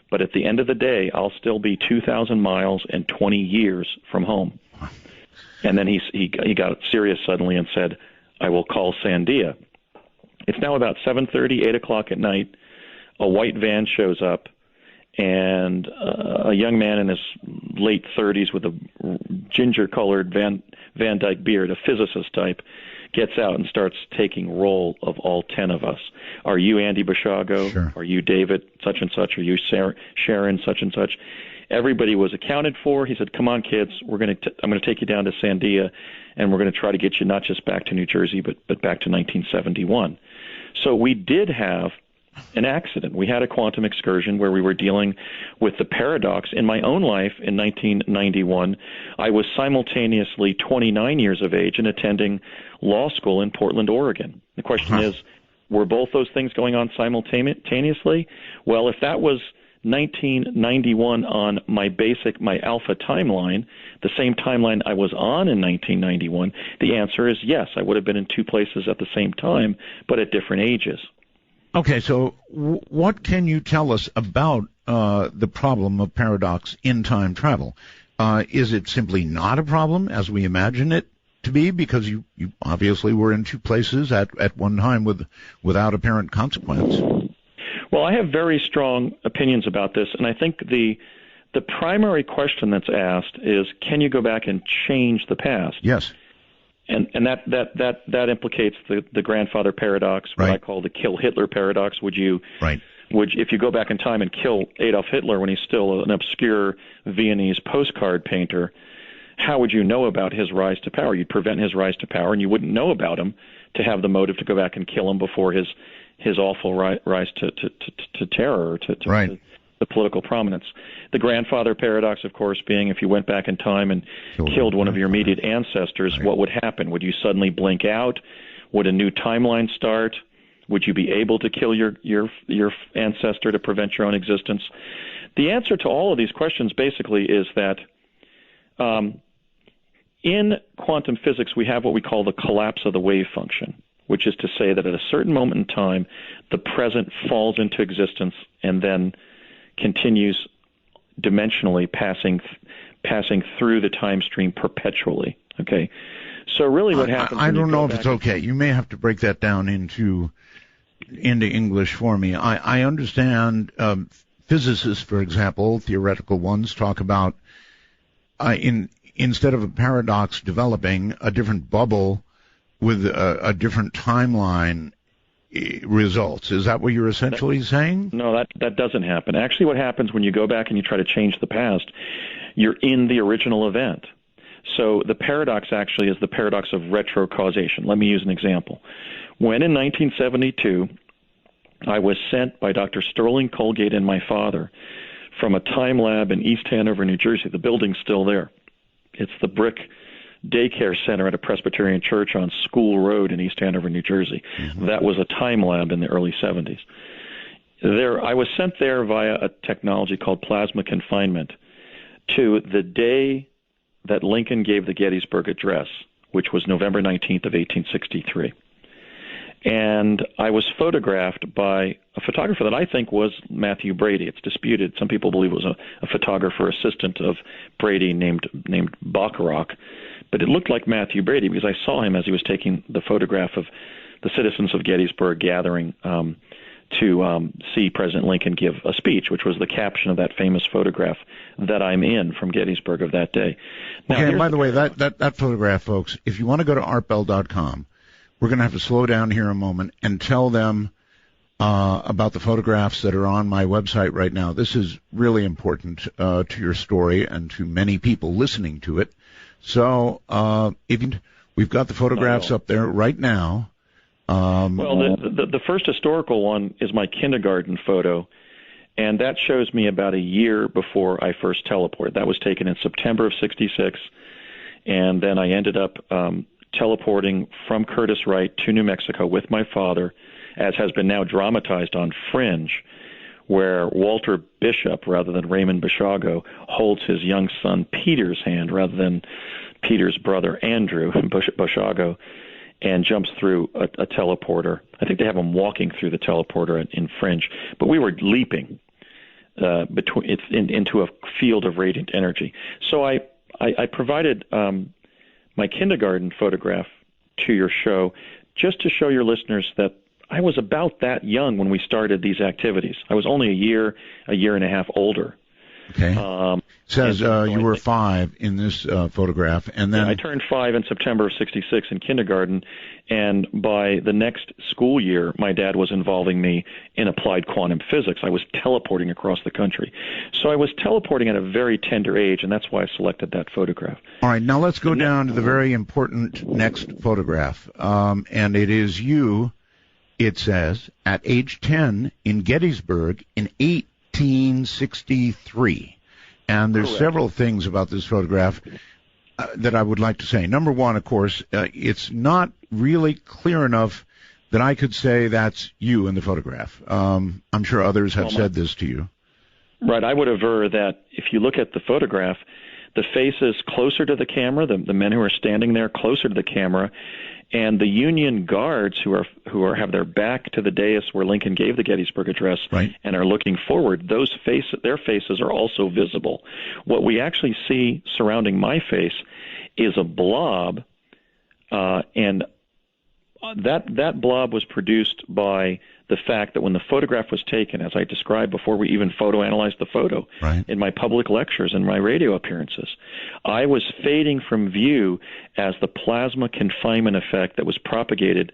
but at the end of the day, I'll still be 2,000 miles and 20 years from home." And then he got serious suddenly and said, "I will call Sandia." It's now about 7:30, 8 o'clock at night. A white van shows up, and a young man in his late 30s with a ginger-colored Van Dyke beard, a physicist type, gets out and starts taking roll of all 10 of us. Are you Andy Basiago? Sure. Are you David such and such? Are you Sharon such and such? Everybody was accounted for. He said, "Come on, kids. I'm going to take you down to Sandia, and we're going to try to get you not just back to New Jersey, but back to 1971." So we did have an accident. We had a quantum excursion where we were dealing with the paradox. In my own life, in 1991, I was simultaneously 29 years of age and attending law school in Portland, Oregon. The question is, were both those things going on simultaneously? Well, if that was 1991 on my alpha timeline, the same timeline I was on in 1991, the answer is yes. I would have been in two places at the same time, but at different ages. Okay, so what can you tell us about the problem of paradox in time travel? Is it simply not a problem as we imagine it to be, because you obviously were in two places at one time without apparent consequence? Well, I have very strong opinions about this, and I think the primary question that's asked is, can you go back and change the past? Yes. And that implicates the grandfather paradox, what I call the kill Hitler paradox. Would if you go back in time and kill Adolf Hitler when he's still an obscure Viennese postcard painter, how would you know about his rise to power? You'd prevent his rise to power, and you wouldn't know about him to have the motive to go back and kill him before his awful rise to terror, to political prominence. The grandfather paradox, of course, being if you went back in time and killed one of your immediate ancestors, what would happen? Would you suddenly blink out? Would a new timeline start? Would you be able to kill your ancestor to prevent your own existence? The answer to all of these questions basically is that in quantum physics, we have what we call the collapse of the wave function, which is to say that at a certain moment in time, the present falls into existence and then continues dimensionally passing through the time stream perpetually. Okay, so really what happens? I don't know if it's okay. You may have to break that down into English for me. I understand physicists, for example, theoretical ones, talk about instead of a paradox developing, a different bubble with a different timeline results. Is that what you're essentially saying? No, that doesn't happen. Actually, what happens when you go back and you try to change the past, you're in the original event. So the paradox actually is the paradox of retrocausation. Let me use an example. When in 1972, I was sent by Dr. Sterling Colgate and my father from a time lab in East Hanover, New Jersey. The building's still there. It's the brick daycare center at a Presbyterian church on School Road in East Hanover, New Jersey. Mm-hmm. That was a time lab in the early 70s. I was sent there via a technology called plasma confinement to the day that Lincoln gave the Gettysburg Address, which was November 19th of 1863. And I was photographed by a photographer that I think was Matthew Brady. It's disputed. Some people believe it was a photographer assistant of Brady named Bacharach. But it looked like Matthew Brady because I saw him as he was taking the photograph of the citizens of Gettysburg gathering to see President Lincoln give a speech, which was the caption of that famous photograph that I'm in from Gettysburg of that day. Now, okay, and by the way, that photograph, folks, if you want to go to artbell.com, we're going to have to slow down here a moment and tell them about the photographs that are on my website right now. This is really important to your story and to many people listening to it. So we've got the photographs up there right now. Well, the first historical one is my kindergarten photo, and that shows me about a year before I first teleported. That was taken in September of '66, and then I ended up teleporting from Curtis Wright to New Mexico with my father, as has been now dramatized on Fringe, where Walter Bishop, rather than Raymond Basiago, holds his young son Peter's hand rather than Peter's brother Andrew Basiago, and jumps through a teleporter. I think they have him walking through the teleporter in Fringe, but we were leaping into a field of radiant energy. So I provided my kindergarten photograph to your show just to show your listeners that I was about that young when we started these activities. I was only a year and a half older. Okay. Says you were 5 in this photograph, and then I turned 5 in September of '66 in kindergarten, and by the next school year, my dad was involving me in applied quantum physics. I was teleporting across the country, so I was teleporting at a very tender age, and that's why I selected that photograph. All right, now let's go down to the very important next photograph, and it is you. It says at age 10 in Gettysburg in 1863. And there's Correct. several things about this photograph that I would like to say. Number one, of course, it's not really clear enough that I could say that's you in the photograph. I'm sure others have said this to you. Right. I would aver that if you look at the photograph, the face is closer to the camera, the men who are standing there closer to the camera, and the Union guards who have their back to the dais where Lincoln gave the Gettysburg Address, right, and are looking forward, their faces are also visible. What we actually see surrounding my face is a blob, and that blob was produced by the fact that when the photograph was taken, as I described before we even photoanalyzed the photo, right, in my public lectures and my radio appearances, I was fading from view as the plasma confinement effect that was propagated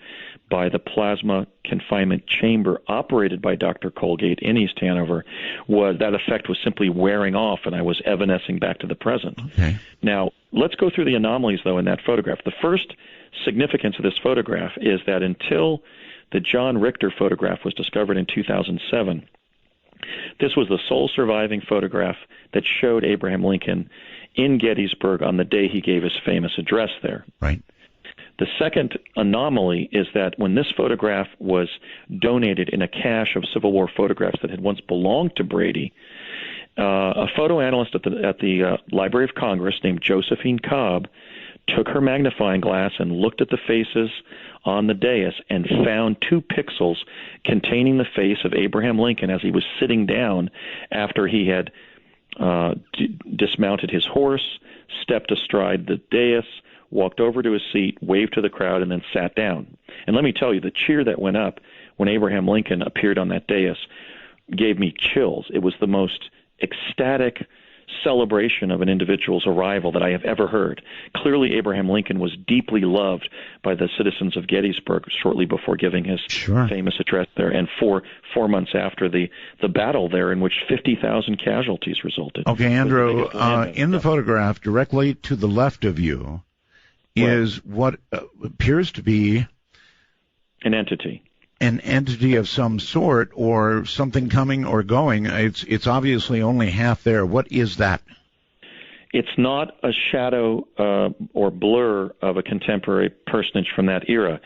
by the plasma confinement chamber operated by Dr. Colgate in East Hanover, that effect was simply wearing off, and I was evanescing back to the present. Okay. Now, let's go through the anomalies, though, in that photograph. The first significance of this photograph is that until the John Richter photograph was discovered in 2007, this was the sole surviving photograph that showed Abraham Lincoln in Gettysburg on the day he gave his famous address there. Right. The second anomaly is that when this photograph was donated in a cache of Civil War photographs that had once belonged to Brady, a photo analyst at the Library of Congress named Josephine Cobb took her magnifying glass and looked at the faces on the dais and found 2 pixels containing the face of Abraham Lincoln as he was sitting down after he had dismounted his horse, stepped astride the dais, walked over to his seat, waved to the crowd, and then sat down. And let me tell you, the cheer that went up when Abraham Lincoln appeared on that dais gave me chills. It was the most ecstatic celebration of an individual's arrival that I have ever heard. Clearly, Abraham Lincoln was deeply loved by the citizens of Gettysburg shortly before giving his famous address there, and four months after the battle there, in which 50,000 casualties resulted. Okay, Andrew, in the photograph directly to the left of you is what appears to be an entity. An entity of some sort, or something coming or going. It's obviously only half there. What is that? It's not a shadow or blur of a contemporary personage from that era.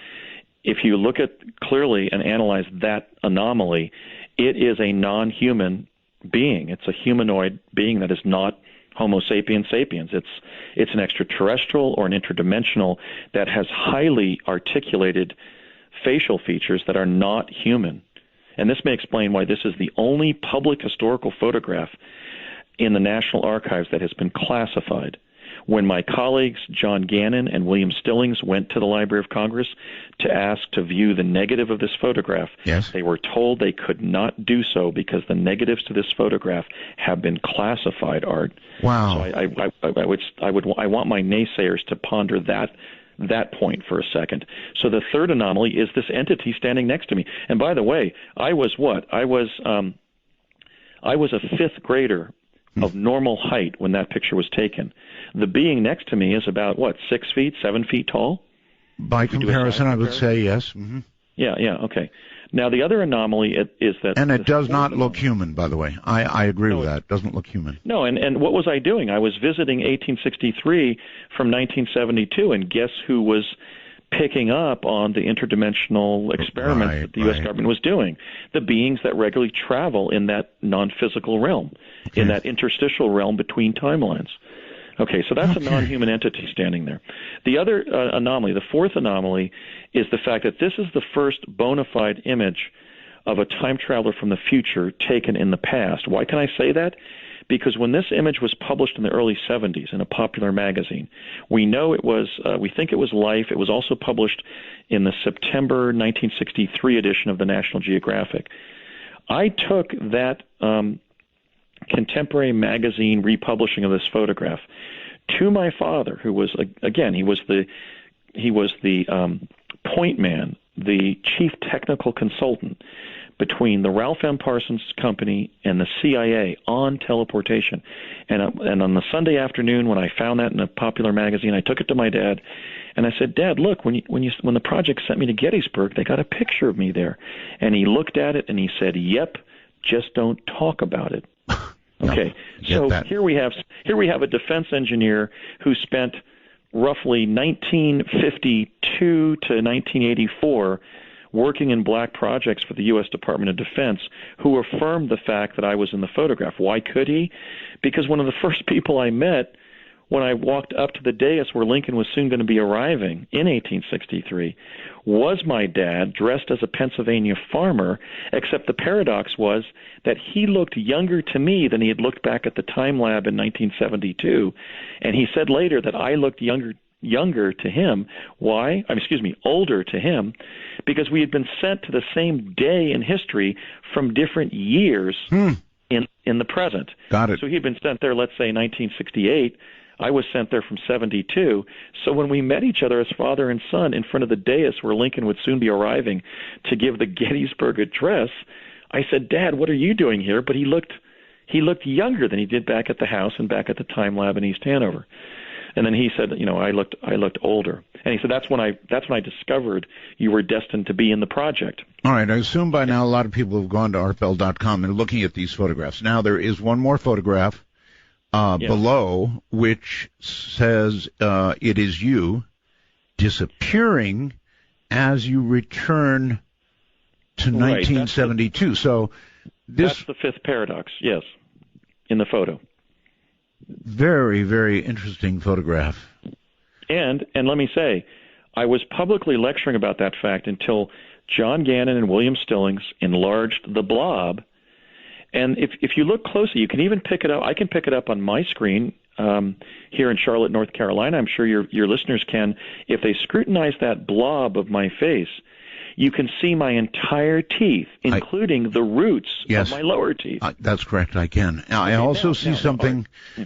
If you look at clearly and analyze that anomaly, it is a non-human being. It's a humanoid being that is not Homo sapiens sapiens. It's an extraterrestrial or an interdimensional that has highly articulated facial features that are not human. And this may explain why this is the only public historical photograph in the National Archives that has been classified. When my colleagues John Gannon and William Stillings went to the Library of Congress to ask to view the negative of this photograph, they were told they could not do so because the negatives to this photograph have been classified, Art. Wow. So I want my naysayers to ponder that point for a second. So the third anomaly is this entity standing next to me. And by the way, I was what? I was a fifth grader of normal height when that picture was taken. The being next to me is about, 6 feet, 7 feet tall? By comparison, I would say yes. Mm-hmm. Yeah, okay. Now, the other anomaly is that... And it does not look human, by the way. I agree with that. It doesn't look human. No, and what was I doing? I was visiting 1863 from 1972, and guess who was picking up on the interdimensional experiments that the U.S. government was doing? The beings that regularly travel in that non-physical realm, in that interstitial realm between timelines. Okay, so that's a non-human entity standing there. The other anomaly, the fourth anomaly, is the fact that this is the first bona fide image of a time traveler from the future taken in the past. Why can I say that? Because when this image was published in the early 70s in a popular magazine, we know it was, we think it was Life. It was also published in the September 1963 edition of the National Geographic. I took that contemporary magazine republishing of this photograph to my father, who was, again, he was the point man, the chief technical consultant between the Ralph M. Parsons Company and the CIA on teleportation. And on the Sunday afternoon when I found that in a popular magazine, I took it to my dad, and I said, "Dad, look, when the project sent me to Gettysburg, they got a picture of me there." And he looked at it and he said, "Yep, just don't talk about it." Okay, so here we have a defense engineer who spent roughly 1952 to 1984 working in black projects for the U.S. Department of Defense, who affirmed the fact that I was in the photograph. Why could he? Because one of the first people I met when I walked up to the dais where Lincoln was soon going to be arriving in 1863 was my dad, dressed as a Pennsylvania farmer, except the paradox was that he looked younger to me than he had looked back at the time lab in 1972, and he said later that I looked younger to him. Why? Older to him, because we had been sent to the same day in history from different years in the present. Got it. So he had been sent there, let's say, 1968. I was sent there from 72. So when we met each other as father and son in front of the dais where Lincoln would soon be arriving to give the Gettysburg Address, I said, "Dad, what are you doing here?" But he looked younger than he did back at the house and back at the time lab in East Hanover. And then he said, I looked older. And he said, that's when I discovered you were destined to be in the project. All right. I assume by now a lot of people have gone to artbell.com and are looking at these photographs. Now there is one more photograph below which says it is you disappearing as you return to 1972. So that's the fifth paradox, yes, in the photo. Very, very interesting photograph. And let me say, I was publicly lecturing about that fact until John Gannon and William Stillings enlarged the blob. And if you look closely, you can even pick it up. I can pick it up on my screen here in Charlotte, North Carolina. I'm sure your listeners can. If they scrutinize that blob of my face, you can see my entire teeth, including the roots of my lower teeth. That's correct, I can. I also see something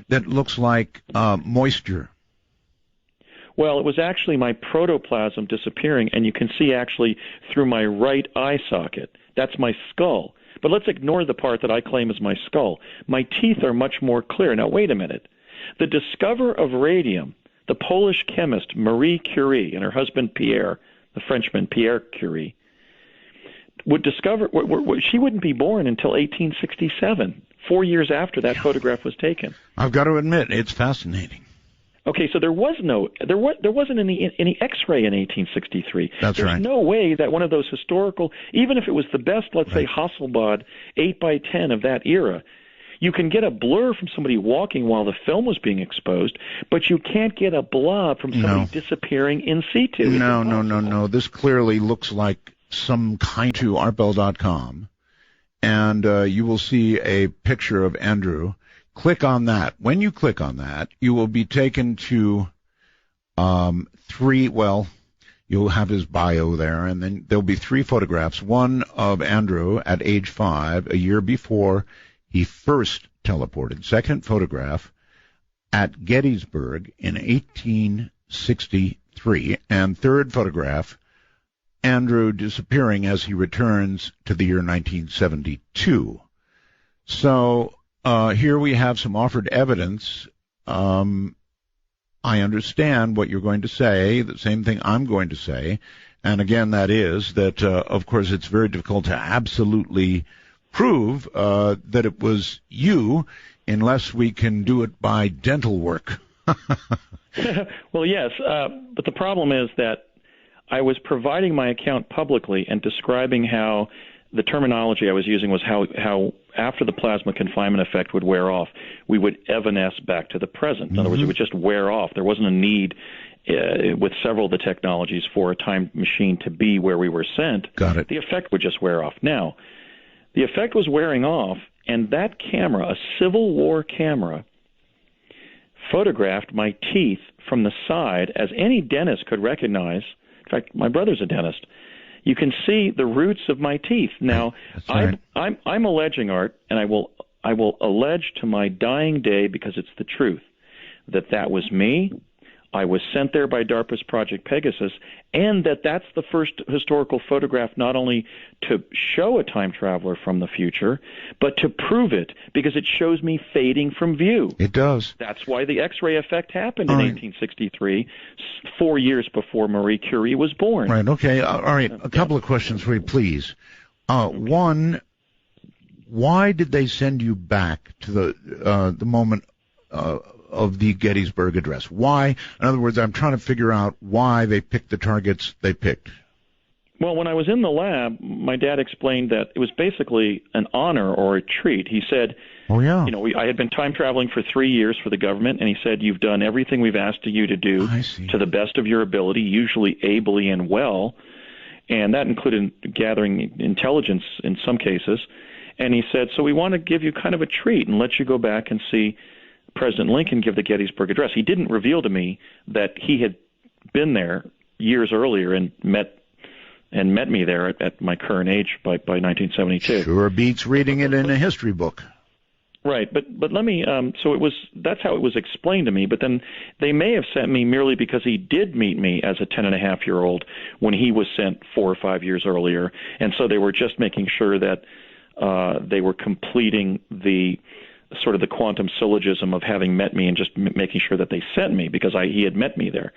that looks like moisture. Well, it was actually my protoplasm disappearing, and you can see actually through my right eye socket. That's my skull. But let's ignore the part that I claim is my skull. My teeth are much more clear. Now, wait a minute. The discoverer of radium, the Polish chemist Marie Curie and her husband Pierre, the Frenchman Pierre Curie, would discover she wouldn't be born until 1867, 4 years after that photograph was taken. I've got to admit, it's fascinating. Okay, so there wasn't any X-ray in 1863. That's right. There's no way that one of those historical, even if it was the best, let's say Hasselblad 8x10 of that era, you can get a blur from somebody walking while the film was being exposed, but you can't get a blob from somebody disappearing in situ. No. This clearly looks like some kind to artbell.com, and you will see a picture of Andrew. Click on that. When you click on that, you will be taken to you'll have his bio there, and then there'll be three photographs. One of Andrew at age 5, a year before he first teleported. Second photograph at Gettysburg in 1863. And third photograph, Andrew disappearing as he returns to the year 1972. So here we have some offered evidence. I understand what you're going to say, the same thing I'm going to say. And again, that is that, of course, it's very difficult to absolutely prove that it was you unless we can do it by dental work. Well, yes, but the problem is that I was providing my account publicly and describing how the terminology I was using was how after the plasma confinement effect would wear off, we would evanesce back to the present. In other words, it would just wear off. There wasn't a need with several of the technologies for a time machine to be where we were sent. Got it. The effect would just wear off. Now, the effect was wearing off, and that camera, a Civil War camera, photographed my teeth from the side, as any dentist could recognize. In fact, my brother's a dentist. You can see the roots of my teeth. Now, right. I'm alleging, Art, and I will I will allege to my dying day, because it's the truth, that was me. I was sent there by DARPA's Project Pegasus, and that's the first historical photograph not only to show a time traveler from the future, but to prove it, because it shows me fading from view. It does. That's why the X-ray effect happened in 1863, 4 years before Marie Curie was born. Right, okay. All right, a couple of questions for you, please. One, why did they send you back to the moment of the Gettysburg Address? Why? In other words, I'm trying to figure out why they picked the targets they picked. Well, when I was in the lab, my dad explained that it was basically an honor or a treat. He said, "Oh yeah, I had been time traveling for 3 years for the government, and he said, you've done everything we've asked you to do to the best of your ability, usually ably and well, and that included gathering intelligence in some cases." And he said, so we want to give you kind of a treat and let you go back and see President Lincoln give the Gettysburg Address. He didn't reveal to me that he had been there years earlier and met me there at my current age by 1972. Sure beats reading it in a history book. Right, but let me. That's how it was explained to me. But then they may have sent me merely because he did meet me as a 10-and-a-half-year-old when he was sent 4 or 5 years earlier, and so they were just making sure that they were completing the sort of the quantum syllogism of having met me and just making sure that they sent me because he had met me there.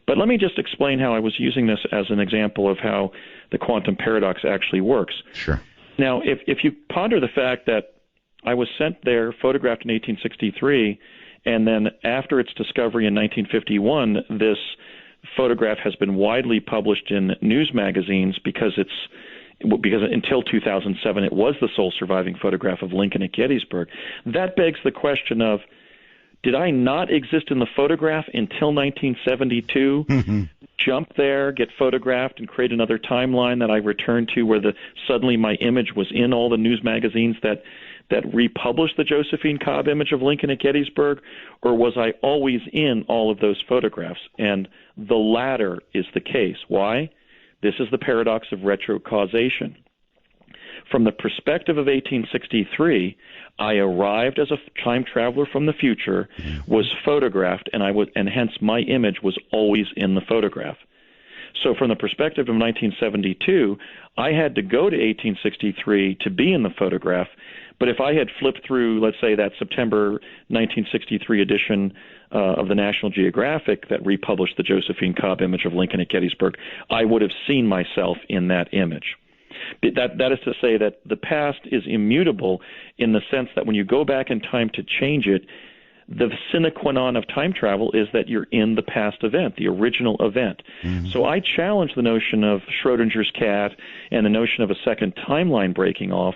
But let me just explain how I was using this as an example of how the quantum paradox actually works. Sure. Now, if you ponder the fact that I was sent there, photographed in 1863, and then after its discovery in 1951, this photograph has been widely published in news magazines because until 2007 it was the sole surviving photograph of Lincoln at Gettysburg. That begs the question of, did I not exist in the photograph until 1972? Mm-hmm. Jump there, get photographed, and create another timeline that I returned to where suddenly my image was in all the news magazines that republished the Josephine Cobb image of Lincoln at Gettysburg? Or was I always in all of those photographs? And the latter is the case. Why? This is the paradox of retrocausation. From the perspective of 1863, I arrived as a time traveler from the future, was photographed, and hence my image was always in the photograph. So from the perspective of 1972, I had to go to 1863 to be in the photograph, but if I had flipped through, let's say, that September 1963 edition of the National Geographic that republished the Josephine Cobb image of Lincoln at Gettysburg, I would have seen myself in that image. That is to say that the past is immutable in the sense that when you go back in time to change it, the sine qua non of time travel is that you're in the past event, the original event. Mm-hmm. So I challenge the notion of Schrodinger's cat and the notion of a second timeline breaking off,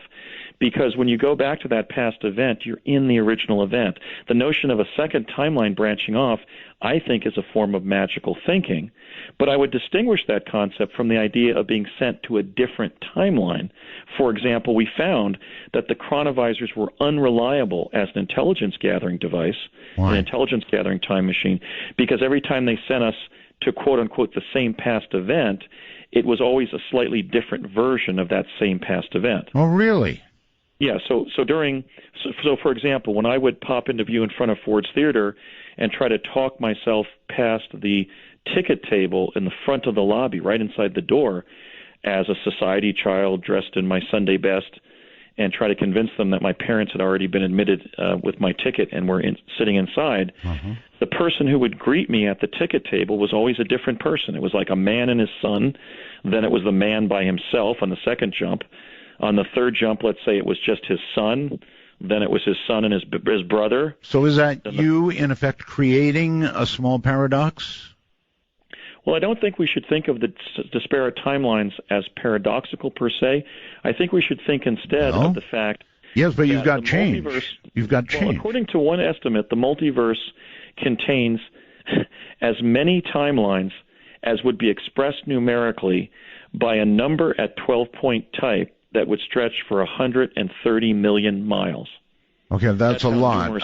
because when you go back to that past event, you're in the original event. The notion of a second timeline branching off, I think, is a form of magical thinking. But I would distinguish that concept from the idea of being sent to a different timeline. For example, we found that the chronovisors were unreliable as an intelligence-gathering device, an intelligence-gathering time machine, because every time they sent us to, quote-unquote, the same past event, it was always a slightly different version of that same past event. Oh, really? Yeah, so for example, when I would pop into view in front of Ford's Theater and try to talk myself past the ticket table in the front of the lobby, right inside the door, as a society child dressed in my Sunday best, and try to convince them that my parents had already been admitted with my ticket and were sitting inside, the person who would greet me at the ticket table was always a different person. It was like a man and his son. Then it was the man by himself on the second jump. On the third jump, let's say it was just his son. Then it was his son and his brother. So is that you, in effect, creating a small paradox? Well, I don't think we should think of the disparate timelines as paradoxical per se. I think we should think instead of the fact yes, but you've got change. You've got change. Well, according to one estimate, the multiverse contains as many timelines as would be expressed numerically by a number at 12-point type that would stretch for 130 million miles. Okay, that's a lot.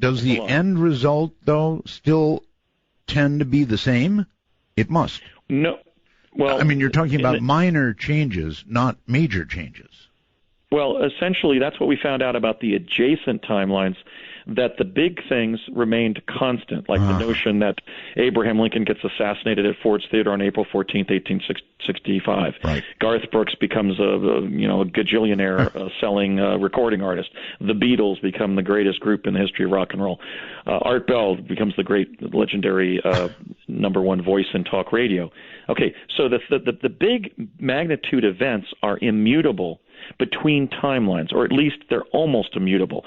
Does the end result, though, still tend to be the same? It must. No. Well, I mean, you're talking about minor changes, not major changes. Well, essentially, that's what we found out about the adjacent timelines, that the big things remained constant, like the notion that Abraham Lincoln gets assassinated at Ford's Theater on April 14th, 1865. Right. Garth Brooks becomes a gajillionaire selling recording artist. The Beatles become the greatest group in the history of rock and roll. Art Bell becomes the great, legendary number one voice in talk radio. Okay, so the big magnitude events are immutable between timelines, or at least they're almost immutable.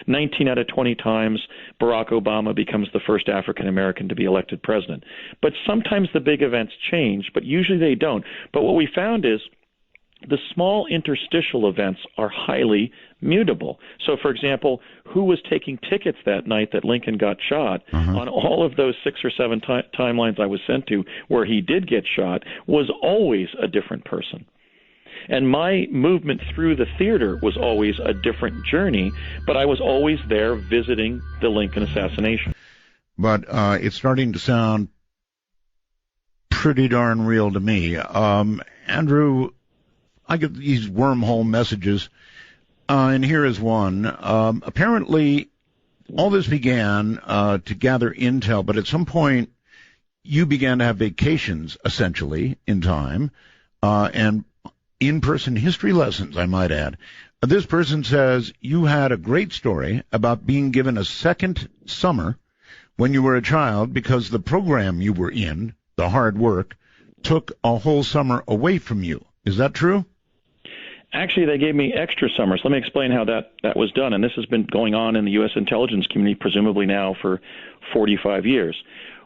19 out of 20 times Barack Obama becomes the first African American to be elected president. But sometimes the big events change, but usually they don't. But what we found is the small interstitial events are highly mutable. So, for example, who was taking tickets that night that Lincoln got shot? On all of those 6 or 7 timelines I was sent to where he did get shot was always a different person. And my movement through the theater was always a different journey, but I was always there visiting the Lincoln assassination. But it's starting to sound pretty darn real to me. Andrew, I get these wormhole messages, and here is one. Apparently, all this began to gather intel, but at some point, you began to have vacations, essentially, in time, and in-person history lessons, I might add. This person says you had a great story about being given a second summer when you were a child because the program you were in, the hard work, took a whole summer away from you. Is that true? Actually, they gave me extra summers. Let me explain how that was done. And this has been going on in the U.S. intelligence community, presumably now for 45 years.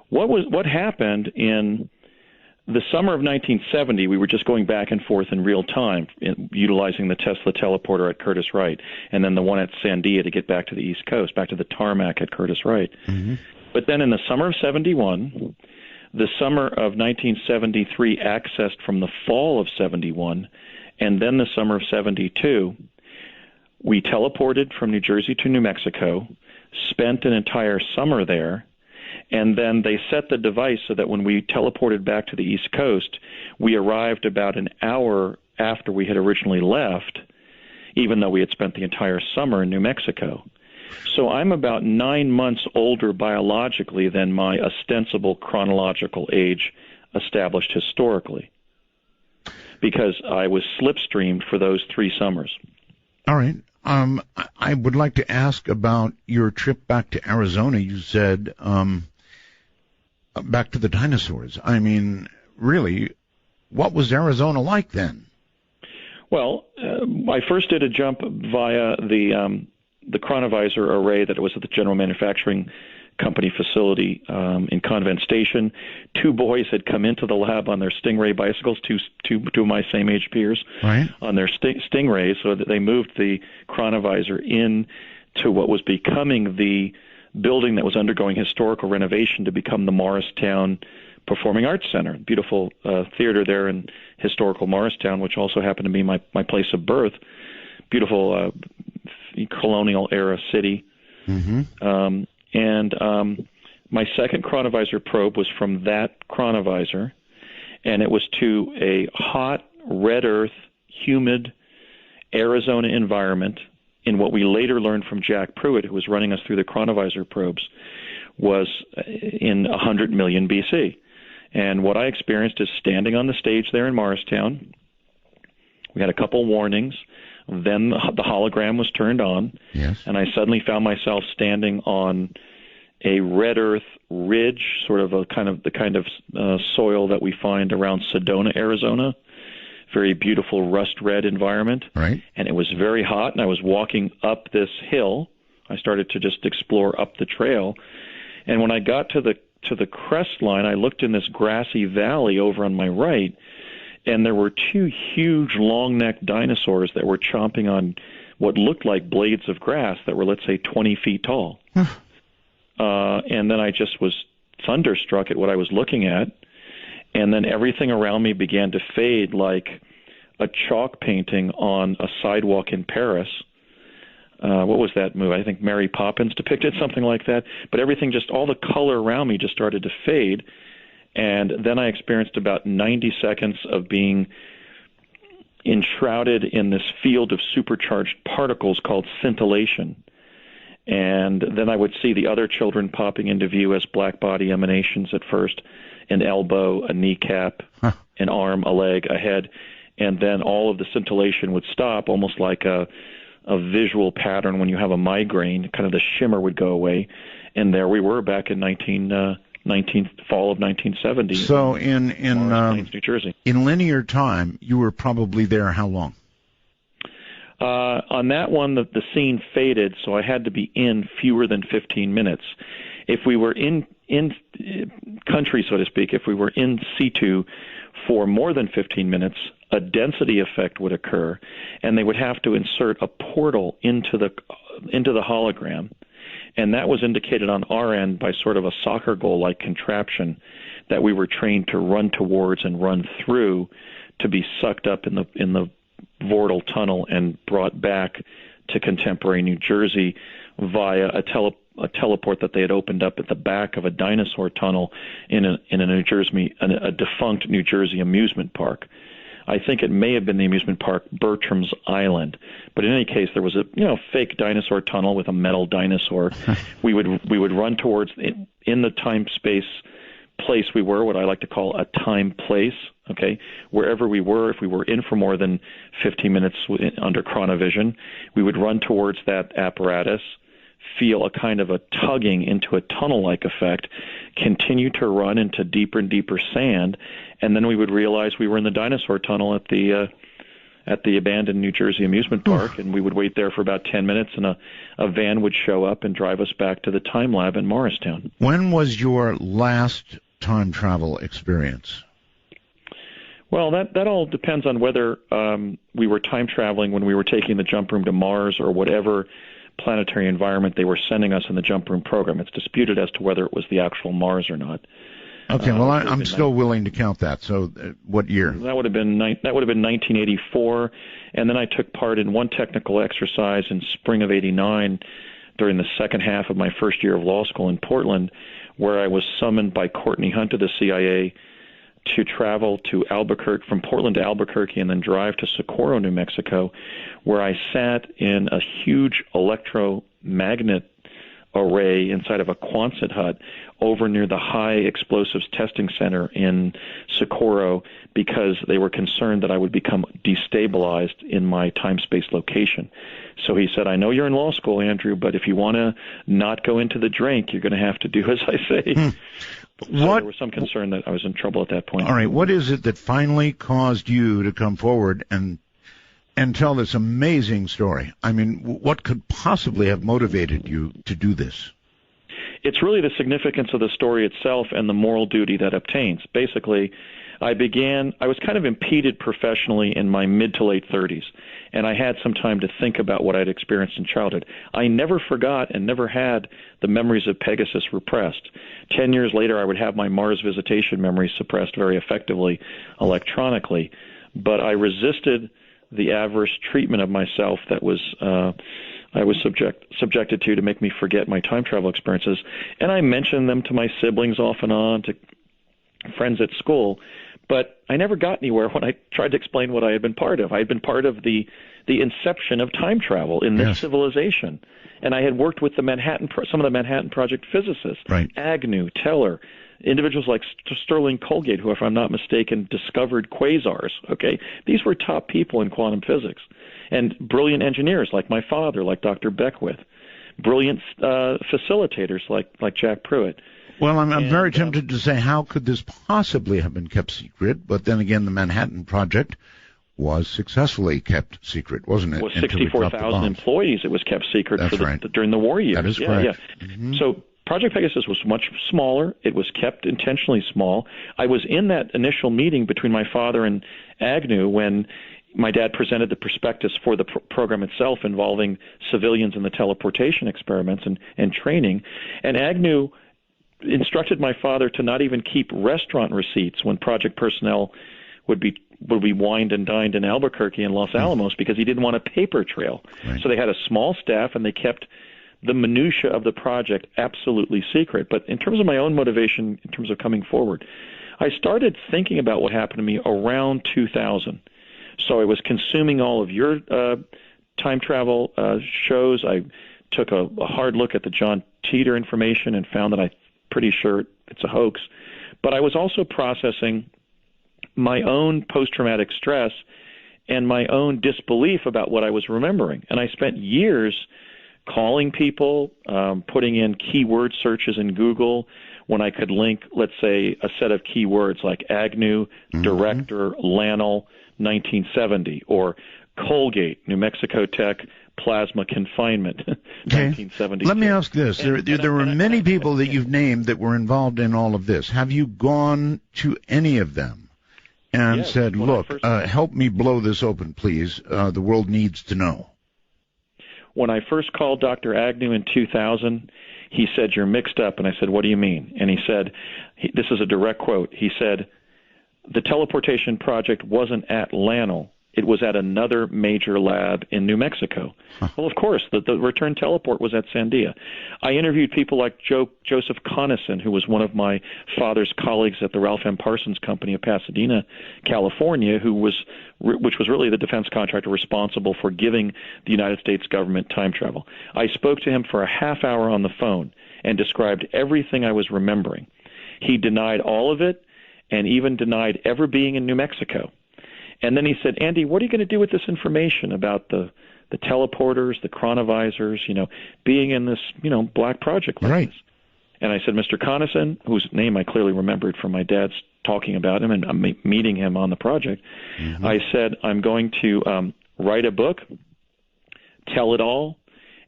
What happened in the summer of 1970, we were just going back and forth in real time, utilizing the Tesla teleporter at Curtis Wright, and then the one at Sandia to get back to the East Coast, back to the tarmac at Curtis Wright. But then in the summer of 71, the summer of 1973 accessed from the fall of 71, and then the summer of 72, we teleported from New Jersey to New Mexico, spent an entire summer there, and then they set the device so that when we teleported back to the East Coast, we arrived about an hour after we had originally left, even though we had spent the entire summer in New Mexico. So I'm about 9 months older biologically than my ostensible chronological age established historically, because I was slipstreamed for those 3 summers. All right. I would like to ask about your trip back to Arizona. You said back to the dinosaurs. I mean, really, what was Arizona like then? Well, I first did a jump via the chronovisor array that was at the General Manufacturing Company facility in Convent Station. 2 boys had come into the lab on their Stingray bicycles, two of my same age peers, right, on their Stingrays, so that they moved the chronovisor in to what was becoming the building that was undergoing historical renovation to become the Morristown Performing Arts Center, beautiful theater there in historical Morristown, which also happened to be my place of birth. Beautiful colonial era city. And my second chronovisor probe was from that chronovisor, and it was to a hot, red earth, humid Arizona environment in what we later learned from Jack Pruitt, who was running us through the chronovisor probes, was in 100 million BC. And what I experienced is standing on the stage there in Morristown. We had a couple warnings. Then the hologram was turned on, yes, and I suddenly found myself standing on a red earth ridge, sort of the kind of soil that we find around Sedona, Arizona. Very beautiful rust red environment, right? And it was very hot, and I was walking up this hill. I started to just explore up the trail, and when I got to the crest line, I looked in this grassy valley over on my right. And there were 2 huge long-necked dinosaurs that were chomping on what looked like blades of grass that were, let's say, 20 feet tall. And then I just was thunderstruck at what I was looking at. And then everything around me began to fade like a chalk painting on a sidewalk in Paris. What was that movie? I think Mary Poppins depicted something like that. But everything, just all the color around me just started to fade. And then I experienced about 90 seconds of being enshrouded in this field of supercharged particles called scintillation. And then I would see the other children popping into view as black body emanations at first, an elbow, a kneecap, an arm, a leg, a head, and then all of the scintillation would stop, almost like a visual pattern when you have a migraine. Kind of the shimmer would go away, and there we were back in fall of 1970. So in New Jersey. In linear time, you were probably there how long? On that one, the scene faded, so I had to be in fewer than 15 minutes. If we were in country, so to speak, if we were in situ for more than 15 minutes, a density effect would occur, and they would have to insert a portal into the hologram, and that was indicated on our end by sort of a soccer goal-like contraption that we were trained to run towards and run through to be sucked up in the Vortal tunnel and brought back to contemporary New Jersey via a teleport that they had opened up at the back of a dinosaur tunnel in a defunct New Jersey amusement park. I think it may have been the amusement park Bertram's Island, but in any case, there was a fake dinosaur tunnel with a metal dinosaur. we would run towards in the time space place we were, what I like to call a time place. Okay, wherever we were, if we were in for more than 15 minutes under chronovision, we would run towards that apparatus, feel a kind of a tugging into a tunnel-like effect, continue to run into deeper and deeper sand, and then we would realize we were in the dinosaur tunnel at the abandoned New Jersey amusement park, and we would wait there for about 10 minutes, and a van would show up and drive us back to the time lab in Morristown. When was your last time travel experience? Well, that all depends on whether we were time traveling when we were taking the jump room to Mars or whatever planetary environment they were sending us in the jump room program. It's disputed as to whether it was the actual Mars or not. Okay, well, I'm still willing to count that. So, what year? That would have been 1984, and then I took part in one technical exercise in spring of '89 during the second half of my first year of law school in Portland, where I was summoned by Courtney Hunt of the CIA to travel to Albuquerque, from Portland to Albuquerque, and then drive to Socorro, New Mexico, where I sat in a huge electromagnet array inside of a Quonset hut over near the High Explosives Testing Center in Socorro, because they were concerned that I would become destabilized in my time-space location. So he said, I know you're in law school, Andrew, but if you want to not go into the drink, you're going to have to do as I say. So there was some concern that I was in trouble at that point. All right, what is it that finally caused you to come forward and tell this amazing story? I mean, what could possibly have motivated you to do this? It's really the significance of the story itself and the moral duty that obtains. Basically, I was kind of impeded professionally in my mid to late 30s, and I had some time to think about what I'd experienced in childhood. I never forgot and never had the memories of Pegasus repressed. 10 years later, I would have my Mars visitation memories suppressed very effectively electronically, but I resisted the adverse treatment of myself that I was subjected to make me forget my time travel experiences. And I mentioned them to my siblings off and on, to friends at school, but I never got anywhere when I tried to explain what I had been part of. I had been part of the inception of time travel in this civilization, and I had worked with some of the Manhattan Project physicists, right. Agnew, Teller, individuals like Sterling Colgate, who, if I'm not mistaken, discovered quasars. Okay, these were top people in quantum physics, and brilliant engineers like my father, like Dr. Beckwith, brilliant facilitators like Jack Pruitt. Well, I'm very tempted to say, how could this possibly have been kept secret? But then again, the Manhattan Project was successfully kept secret, wasn't it? With 64,000 employees, it was kept secret during the war years. That is correct. Yeah. Mm-hmm. So Project Pegasus was much smaller. It was kept intentionally small. I was in that initial meeting between my father and Agnew when my dad presented the prospectus for the program itself involving civilians in the teleportation experiments and training. And Agnew instructed my father to not even keep restaurant receipts when project personnel would be wined and dined in Albuquerque and Los Alamos, because he didn't want a paper trail. Right. So they had a small staff, and they kept the minutia of the project absolutely secret. But in terms of my own motivation, in terms of coming forward, I started thinking about what happened to me around 2000, So I was consuming all of your time travel shows. I took a hard look at the John Teeter information and found that I'm pretty sure it's a hoax. But I was also processing my own post-traumatic stress and my own disbelief about what I was remembering. And I spent years calling people, putting in keyword searches in Google when I could link, let's say, a set of keywords like Agnew, director, Lannel, 1970, or Colgate, New Mexico Tech, plasma confinement, 1972. Let me ask this. There were many people that you've named that were involved in all of this. Have you gone to any of them and said, look, help me blow this open, please. The world needs to know. When I first called Dr. Agnew in 2000, he said, you're mixed up. And I said, what do you mean? And he said, this is a direct quote. He said, the teleportation project wasn't at Lannel. It was at another major lab in New Mexico. Well, of course, the return teleport was at Sandia. I interviewed people like Joseph Conason, who was one of my father's colleagues at the Ralph M. Parsons Company of Pasadena, California, which was really the defense contractor responsible for giving the United States government time travel. I spoke to him for a half hour on the phone and described everything I was remembering. He denied all of it and even denied ever being in New Mexico. And then he said, Andy, what are you going to do with this information about the teleporters, the chronovisors, being in this, black project like this? And I said, Mr. Conason, whose name I clearly remembered from my dad's talking about him and meeting him on the project, I said, I'm going to write a book, tell it all,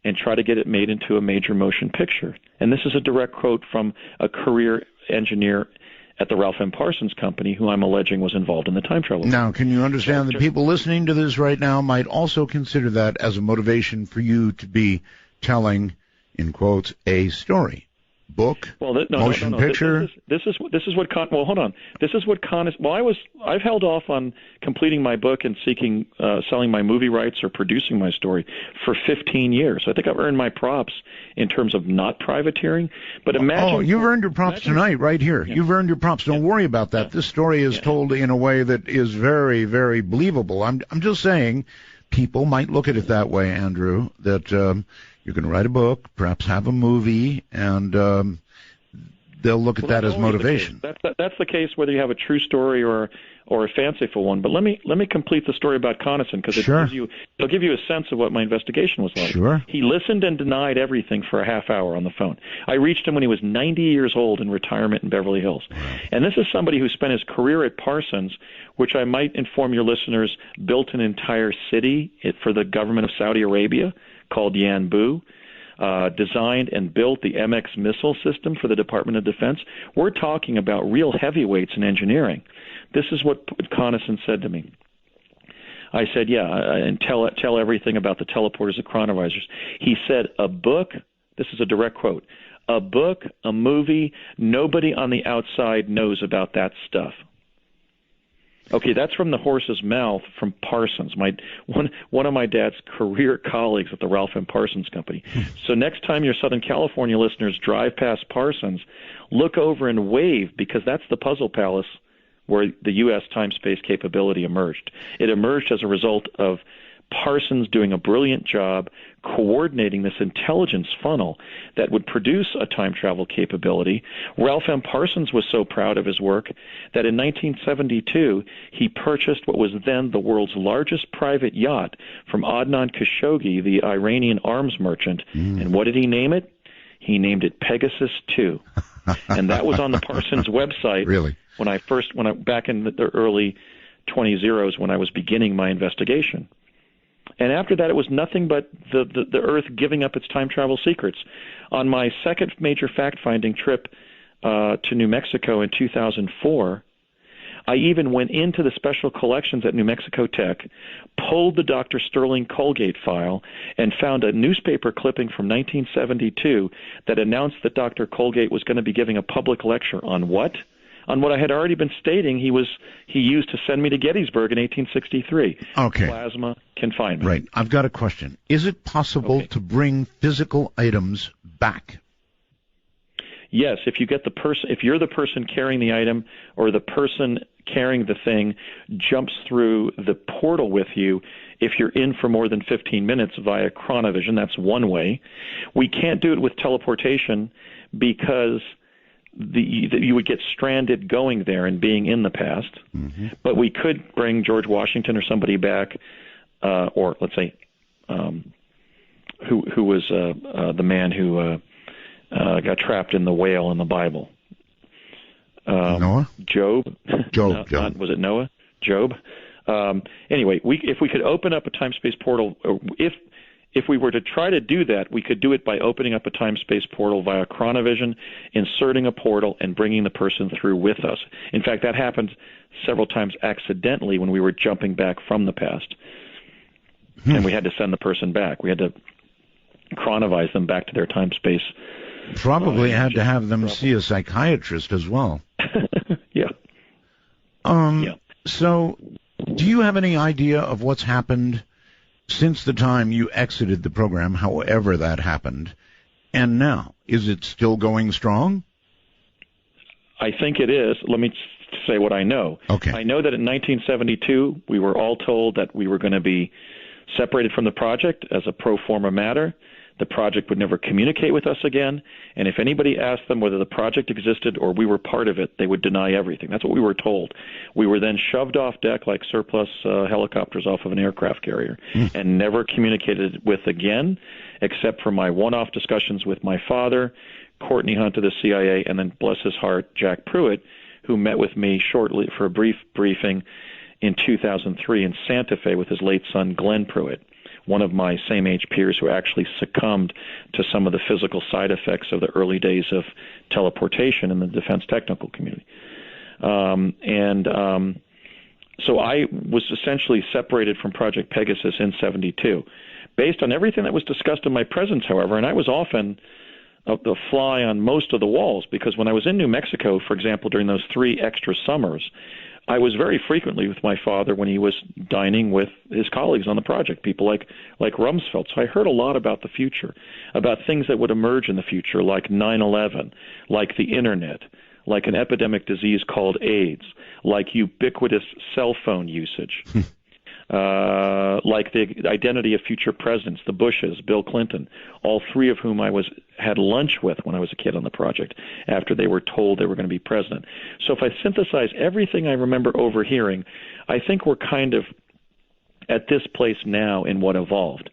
and try to get it made into a major motion picture. And this is a direct quote from a career engineer at the Ralph M. Parsons Company, who I'm alleging was involved in the time travel. Now, can you understand that people listening to this right now might also consider that as a motivation for you to be telling, in quotes, a story? Book, motion picture. This is what. Hold on. This is what I've held off on completing my book and seeking selling my movie rights or producing my story for 15 years. I think I've earned my props in terms of not privateering. But imagine. Oh, you've earned your props tonight, right here. Yeah. You've earned your props. Don't worry about that. This story is told in a way that is very, very believable. I'm just saying, people might look at it that way, Andrew. That. You're going to write a book, perhaps have a movie, and they'll look at that as motivation. That's the case whether you have a true story or a fanciful one. But let me complete the story about Conason, because it'll give you a sense of what my investigation was like. Sure. He listened and denied everything for a half hour on the phone. I reached him when he was 90 years old in retirement in Beverly Hills. Wow. And this is somebody who spent his career at Parsons, which I might inform your listeners built an entire city for the government of Saudi Arabia, called Yanbu, designed and built the MX missile system for the Department of Defense. We're talking about real heavyweights in engineering. This is what Conason said to me. I said, yeah, and tell everything about the teleporters, the chronovisors. He said, a book, this is a direct quote, a book, a movie, nobody on the outside knows about that stuff. Okay, that's from the horse's mouth from Parsons, one of my dad's career colleagues at the Ralph M. Parsons Company. So next time your Southern California listeners drive past Parsons, look over and wave, because that's the puzzle palace where the U.S. time-space capability emerged. It emerged as a result of Parsons doing a brilliant job coordinating this intelligence funnel that would produce a time travel capability. Ralph M. Parsons was so proud of his work that in 1972 he purchased what was then the world's largest private yacht from Adnan Khashoggi, the Iranian arms merchant. And what did he name it? He named it Pegasus 2. And that was on the Parsons website. Really? Back in the early 20s when I was beginning my investigation. And after that, it was nothing but the Earth giving up its time travel secrets. On my second major fact-finding trip to New Mexico in 2004, I even went into the special collections at New Mexico Tech, pulled the Dr. Sterling Colgate file, and found a newspaper clipping from 1972 that announced that Dr. Colgate was going to be giving a public lecture on what? On what I had already been stating he used to send me to Gettysburg in 1863. Okay. Plasma confinement. Right. I've got a question. Is it possible to bring physical items back? Yes, if you're the person carrying the item or the person carrying the thing jumps through the portal with you if you're in for more than 15 minutes via chronovision. That's one way. We can't do it with teleportation because you would get stranded going there and being in the past. Mm-hmm. But we could bring George Washington or somebody back, or let's say who was the man who got trapped in the whale in the Bible. Noah? Job. Job. Was it Noah? Job. Anyway, if we could open up a time-space portal, if we were to try to do that, we could do it by opening up a time-space portal via chronovision, inserting a portal, and bringing the person through with us. In fact, that happened several times accidentally when we were jumping back from the past, and we had to send the person back. We had to chronovize them back to their time-space. Probably had to have them see a psychiatrist as well. Yeah. Yeah. So, do you have any idea of what's happened since the time you exited the program, however that happened, and now? Is it still going strong? I think it is. Let me say what I know. Okay. I know that in 1972, we were all told that we were going to be separated from the project as a pro forma matter. The project would never communicate with us again, and if anybody asked them whether the project existed or we were part of it, they would deny everything. That's what we were told. We were then shoved off deck like surplus helicopters off of an aircraft carrier and never communicated with again, except for my one-off discussions with my father, Courtney Hunt of the CIA, and then, bless his heart, Jack Pruitt, who met with me shortly for a brief briefing in 2003 in Santa Fe with his late son, Glenn Pruitt, one of my same-age peers who actually succumbed to some of the physical side effects of the early days of teleportation in the defense technical community. So I was essentially separated from Project Pegasus in 72. Based on everything that was discussed in my presence, however, and I was often the fly on most of the walls, because when I was in New Mexico, for example, during those 3 extra summers, I was very frequently with my father when he was dining with his colleagues on the project, people like Rumsfeld. So I heard a lot about the future, about things that would emerge in the future, like 9/11, like the Internet, like an epidemic disease called AIDS, like ubiquitous cell phone usage, like the identity of future presidents, the Bushes, Bill Clinton, all 3 of whom I had lunch with when I was a kid on the project after they were told they were going to be president. So if I synthesize everything I remember overhearing, I think we're kind of at this place now in what evolved.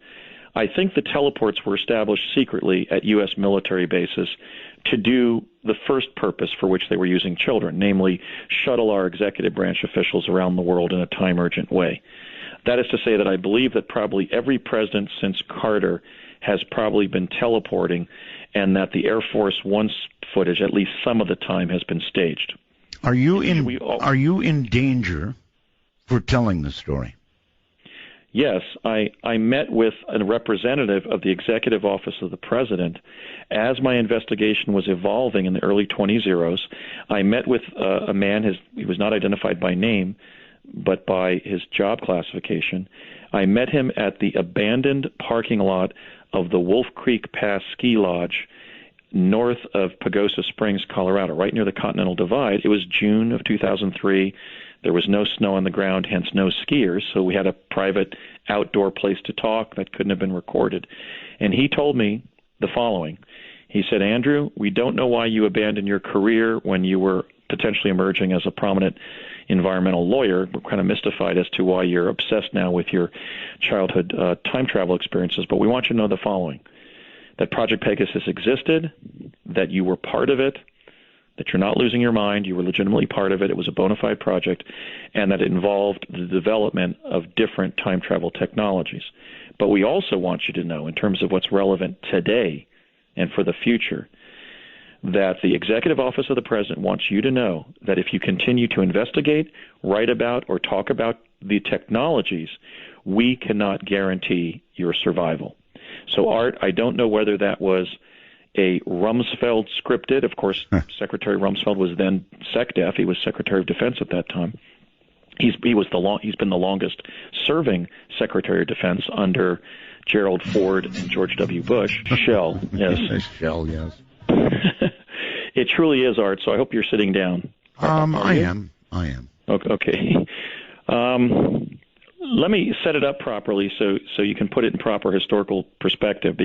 I think the teleports were established secretly at U.S. military bases to do the first purpose for which they were using children, namely shuttle our executive branch officials around the world in a time-urgent way. That is to say that I believe that probably every president since Carter has probably been teleporting, and that the Air Force One footage, at least some of the time, has been staged. Are you in danger for telling the story? Yes, I met with a representative of the Executive Office of the President as my investigation was evolving in the early 20s. I met with a man, he was not identified by name, but by his job classification. I met him at the abandoned parking lot of the Wolf Creek Pass Ski Lodge north of Pagosa Springs, Colorado, right near the Continental Divide. It was June of 2003. There was no snow on the ground, hence no skiers, so we had a private outdoor place to talk that couldn't have been recorded. And he told me the following. He said, "Andrew, we don't know why you abandoned your career when you were potentially emerging as a prominent environmental lawyer. We're kind of mystified as to why you're obsessed now with your childhood time travel experiences, but we want you to know the following, that Project Pegasus existed, that you were part of it, that you're not losing your mind, you were legitimately part of it, it was a bona fide project, and that it involved the development of different time travel technologies. But we also want you to know, in terms of what's relevant today and for the future, that the Executive Office of the President wants you to know that if you continue to investigate, write about, or talk about the technologies, we cannot guarantee your survival." So, Art, I don't know whether that was a Rumsfeld scripted. Of course, Secretary Rumsfeld was then SecDef. He was Secretary of Defense at that time. He's been the longest serving Secretary of Defense under Gerald Ford and George W. Bush. Shell, yes. Shell, yes. It truly is, Art, so I hope you're sitting down. I am. Okay. Let me set it up properly so you can put it in proper historical perspective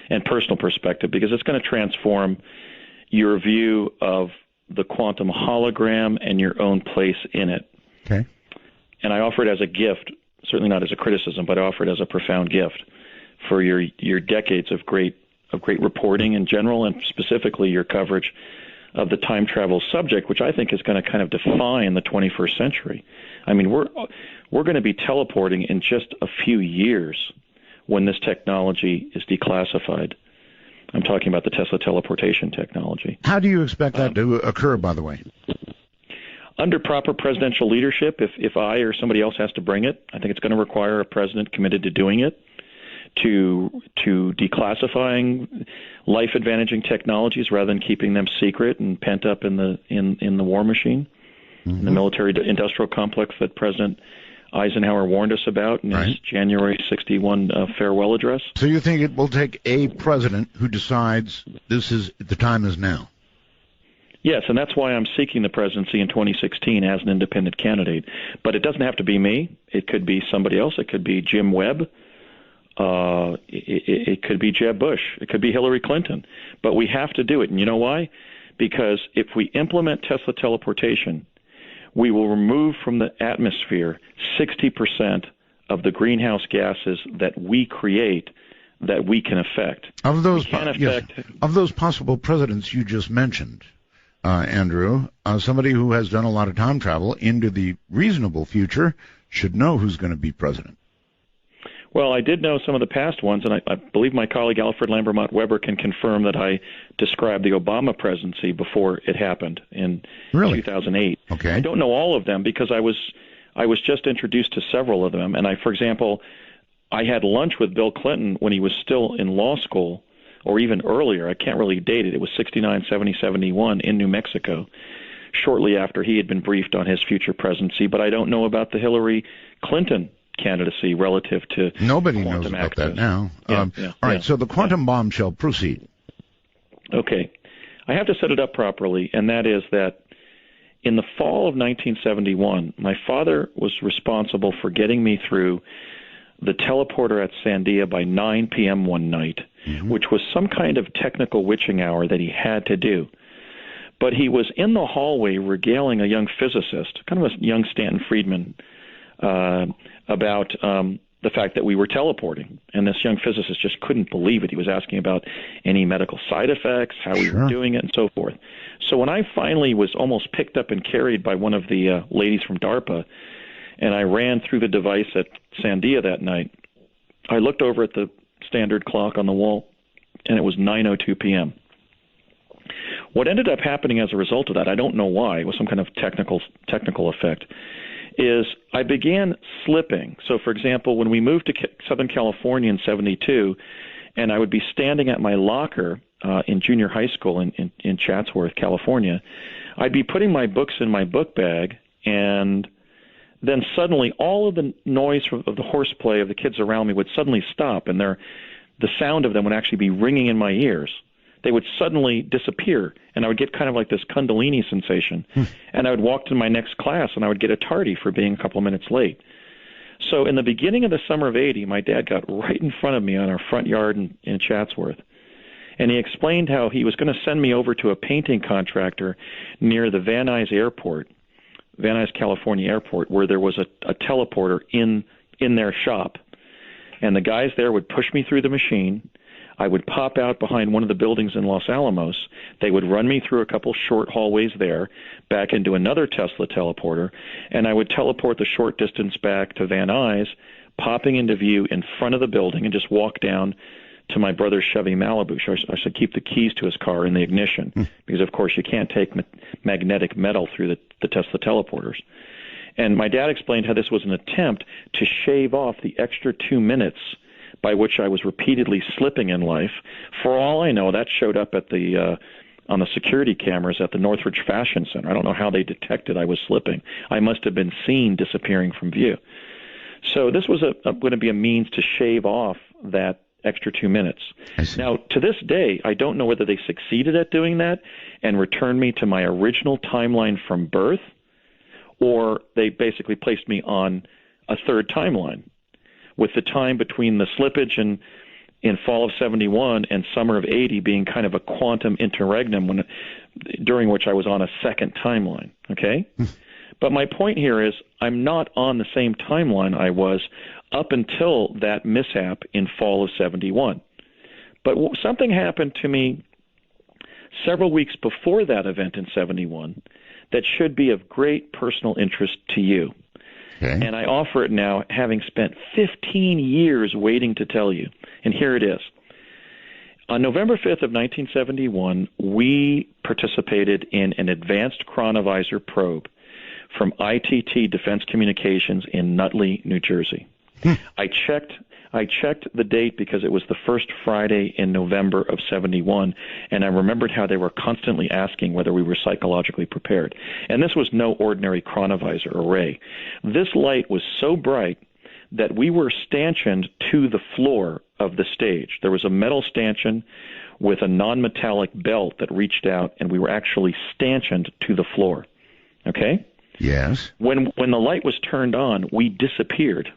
and personal perspective, because it's going to transform your view of the quantum hologram and your own place in it. Okay. And I offer it as a gift, certainly not as a criticism, but I offer it as a profound gift for your decades of great reporting in general, and specifically your coverage of the time travel subject, which I think is going to kind of define the 21st century. I mean, we're going to be teleporting in just a few years when this technology is declassified. I'm talking about the Tesla teleportation technology. How do you expect that to occur, by the way? Under proper presidential leadership, if I or somebody else has to bring it, I think it's going to require a president committed to doing it, to declassifying life-advantaging technologies rather than keeping them secret and pent up in the war machine, in the military-industrial complex that President Eisenhower warned us about in his January 61 farewell address. So you think it will take a president who decides the time is now? Yes, and that's why I'm seeking the presidency in 2016 as an independent candidate. But it doesn't have to be me. It could be somebody else. It could be Jim Webb. It could be Jeb Bush. It could be Hillary Clinton. But we have to do it. And you know why? Because if we implement Tesla teleportation, we will remove from the atmosphere 60% of the greenhouse gases that we create that we can affect. Of those possible presidents you just mentioned, Andrew, somebody who has done a lot of time travel into the reasonable future should know who's going to be president. Well, I did know some of the past ones, and I believe my colleague Alfred Lambermont Weber can confirm that I described the Obama presidency before it happened in 2008. Okay. I don't know all of them because I was just introduced to several of them. And for example, I had lunch with Bill Clinton when he was still in law school, or even earlier. I can't really date it. It was 69, 70, 71 in New Mexico, shortly after he had been briefed on his future presidency. But I don't know about the Hillary Clinton candidacy relative to nobody knows about that now. All right, so the quantum bomb shall proceed. Okay. I have to set it up properly, and that is that in the fall of 1971, my father was responsible for getting me through the teleporter at Sandia by 9 p.m. one night, which was some kind of technical witching hour that he had to do. But he was in the hallway regaling a young physicist, kind of a young Stanton Friedman, about the fact that we were teleporting. And this young physicist just couldn't believe it. He was asking about any medical side effects, how we were doing it, and so forth. So when I finally was almost picked up and carried by one of the ladies from DARPA, and I ran through the device at Sandia that night, I looked over at the standard clock on the wall, and it was 9:02 p.m. What ended up happening as a result of that, I don't know why, it was some kind of technical effect, is I began slipping. So, for example, when we moved to Southern California in 72, and I would be standing at my locker in junior high school in Chatsworth, California, I'd be putting my books in my book bag, and then suddenly all of the noise of the horseplay of the kids around me would suddenly stop, and the sound of them would actually be ringing in my ears. They would suddenly disappear, and I would get kind of like this Kundalini sensation. And I would walk to my next class, and I would get a tardy for being a couple of minutes late. So in the beginning of the summer of 80, my dad got right in front of me on our front yard in Chatsworth, and he explained how he was going to send me over to a painting contractor near the Van Nuys Airport, Van Nuys, California Airport, where there was a teleporter in their shop. And the guys there would push me through the machine. I would pop out behind one of the buildings in Los Alamos. They would run me through a couple short hallways there, back into another Tesla teleporter, and I would teleport the short distance back to Van Nuys, popping into view in front of the building, and just walk down to my brother's Chevy Malibu. I should keep the keys to his car in the ignition, because, of course, you can't take magnetic metal through the Tesla teleporters. And my dad explained how this was an attempt to shave off the extra 2 minutes by which I was repeatedly slipping in life. For all I know, that showed up at on the security cameras at the Northridge Fashion Center. I don't know how they detected I was slipping. I must have been seen disappearing from view. So this was going to be a means to shave off that extra 2 minutes. Now, to this day, I don't know whether they succeeded at doing that and returned me to my original timeline from birth, or they basically placed me on a third timeline, with the time between the slippage in fall of 71 and summer of 80 being kind of a quantum interregnum during which I was on a second timeline, okay? But my point here is I'm not on the same timeline I was up until that mishap in fall of 71. But something happened to me several weeks before that event in 71 that should be of great personal interest to you. Okay. And I offer it now, having spent 15 years waiting to tell you. And here it is. On November 5th of 1971, we participated in an advanced chronovisor probe from ITT Defense Communications in Nutley, New Jersey. I checked the date because it was the first Friday in November of 71, and I remembered how they were constantly asking whether we were psychologically prepared. And this was no ordinary chronovisor array. This light was so bright that we were stanchioned to the floor of the stage. There was a metal stanchion with a non-metallic belt that reached out, and we were actually stanchioned to the floor. Okay? Yes. When the light was turned on, we disappeared.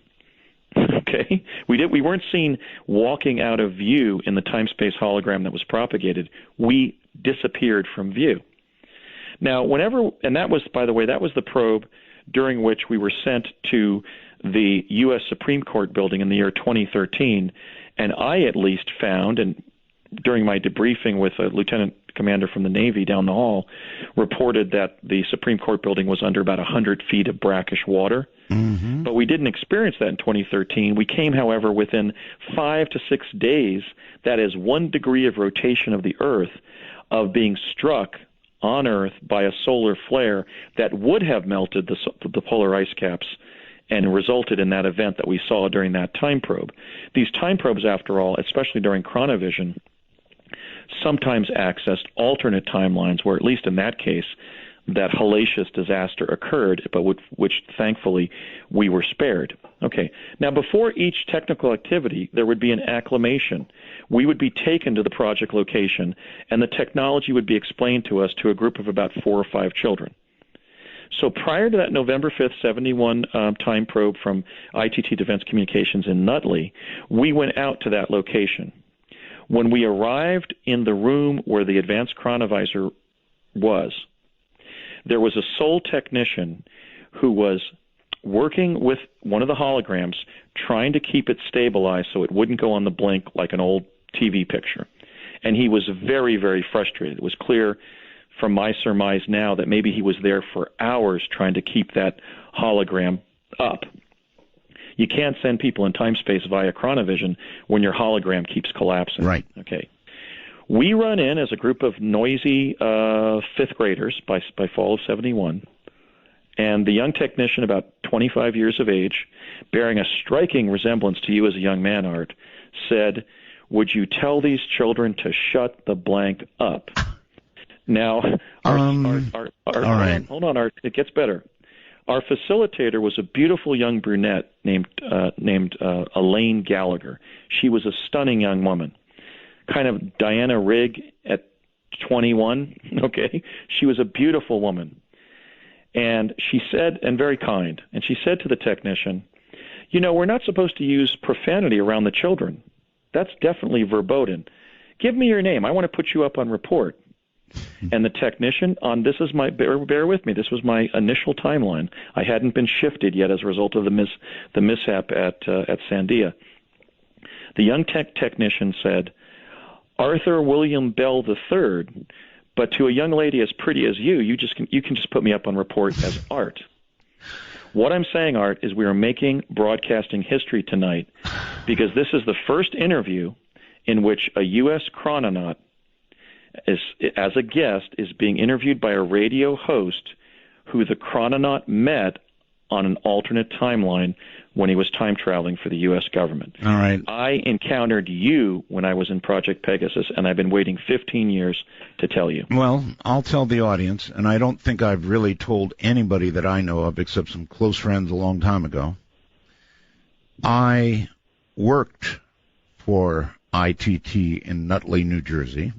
Okay, we weren't seen walking out of view in the time-space hologram that was propagated. We disappeared from view. Now, and that was, by the way, that was the probe during which we were sent to the U.S. Supreme Court building in the year 2013, and I at least found, and during my debriefing with a lieutenant commander from the Navy down the hall, reported that the Supreme Court building was under about 100 feet of brackish water. Mm-hmm. But we didn't experience that in 2013. We came, however, within 5 to 6 days, that is 1 degree of rotation of the Earth, of being struck on Earth by a solar flare that would have melted the polar ice caps and resulted in that event that we saw during that time probe. These time probes, after all, especially during chronovision, sometimes accessed alternate timelines where, at least in that case, that hellacious disaster occurred, but which thankfully we were spared. Okay. Now, before each technical activity, there would be an acclimation. We would be taken to the project location, and the technology would be explained to us to a group of about 4 or 5 children. So prior to that November 5th, 71 time probe from ITT Defense Communications in Nutley, we went out to that location. When we arrived in the room where the advanced chronovisor was, there was a sole technician who was working with one of the holograms, trying to keep it stabilized so it wouldn't go on the blink like an old TV picture. And he was very, very frustrated. It was clear from my surmise now that maybe he was there for hours trying to keep that hologram up. You can't send people in time-space via chronovision when your hologram keeps collapsing. Right. Okay. We run in as a group of noisy fifth graders by fall of 71, and the young technician, about 25 years of age, bearing a striking resemblance to you as a young man, Art, said, "Would you tell these children to shut the blank up?" Now, hold on, Art. It gets better. Our facilitator was a beautiful young brunette named Elaine Gallagher. She was a stunning young woman, kind of Diana Rigg at 21. Okay, she was a beautiful woman, and she said, and very kind, and she said to the technician, "You know, we're not supposed to use profanity around the children. That's definitely verboten. Give me your name. I want to put you up on report." And the technician, this is my, bear with me, this was my initial timeline. I hadn't been shifted yet as a result of the mishap at Sandia. The young technician said, "Arthur William Bell III, but to a young lady as pretty as you, you can just put me up on report as Art." What I'm saying, Art, is we are making broadcasting history tonight because this is the first interview in which a U.S. chrononaut as a guest is being interviewed by a radio host who the chrononaut met on an alternate timeline when he was time traveling for the U.S. government. All right. I encountered you when I was in Project Pegasus, and I've been waiting 15 years to tell you. Well, I'll tell the audience, and I don't think I've really told anybody that I know of except some close friends a long time ago. I worked for ITT in Nutley, New Jersey.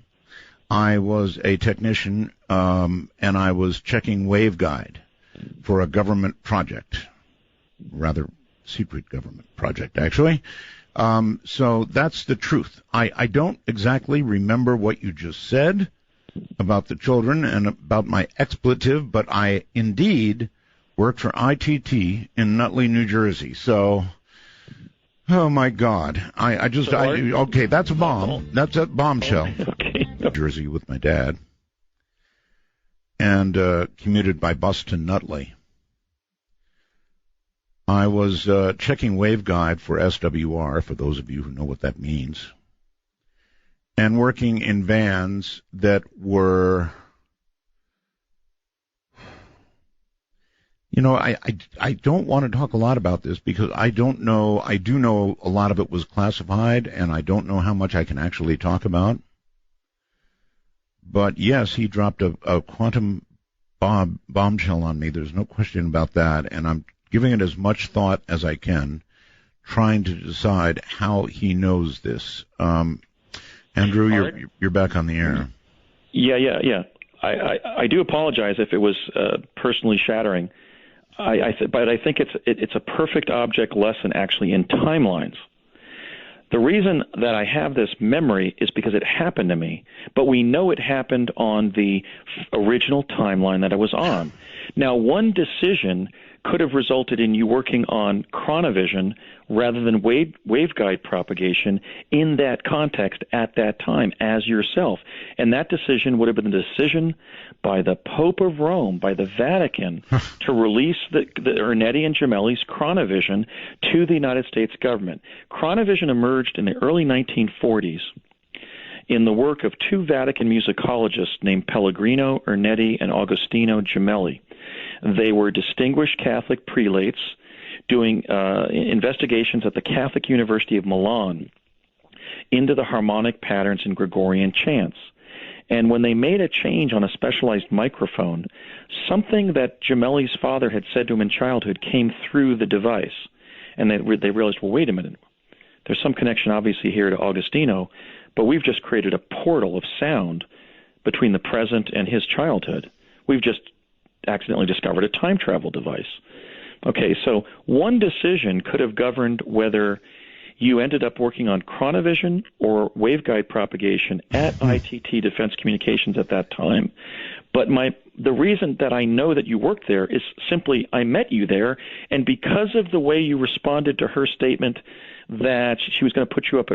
I was a technician, and I was checking waveguide. for a government project, rather secret government project, actually. So that's the truth. I don't exactly remember what you just said about the children and about my expletive, but I indeed worked for ITT in Nutley, New Jersey. So, oh my God, okay, that's a bomb. That's a bombshell. Okay. New Jersey with my dad, and commuted by bus to Nutley. I was checking waveguide for SWR, for those of you who know what that means, and working in vans that were, you know, I don't want to talk a lot about this because I don't know. I do know a lot of it was classified, and I don't know how much I can actually talk about. But yes, he dropped a quantum bombshell on me. There's no question about that, and I'm giving it as much thought as I can, trying to decide how he knows this. Andrew, you're back on the air. Yeah. I do apologize if it was personally shattering. But I think it's a perfect object lesson actually in timelines. The reason that I have this memory is because it happened to me, but we know it happened on the original timeline that I was on. Now, one decision could have resulted in you working on chronovision rather than waveguide propagation in that context at that time as yourself. And that decision would have been the decision by the Pope of Rome, by the Vatican, to release the Ernetti and Gemelli's chronovision to the United States government. Chronovision emerged in the early 1940s in the work of two Vatican musicologists named Pellegrino Ernetti and Agostino Gemelli. They were distinguished Catholic prelates doing investigations at the Catholic University of Milan into the harmonic patterns in Gregorian chants. And when they made a change on a specialized microphone, something that Gemelli's father had said to him in childhood came through the device. And they realized, well, wait a minute. There's some connection obviously here to Agostino, but we've just created a portal of sound between the present and his childhood. We've just accidentally discovered a time travel device. Okay, so one decision could have governed whether you ended up working on chronovision or waveguide propagation at ITT Defense Communications at that time. But the reason that I know that you worked there is simply I met you there, and because of the way you responded to her statement that she was going to put you up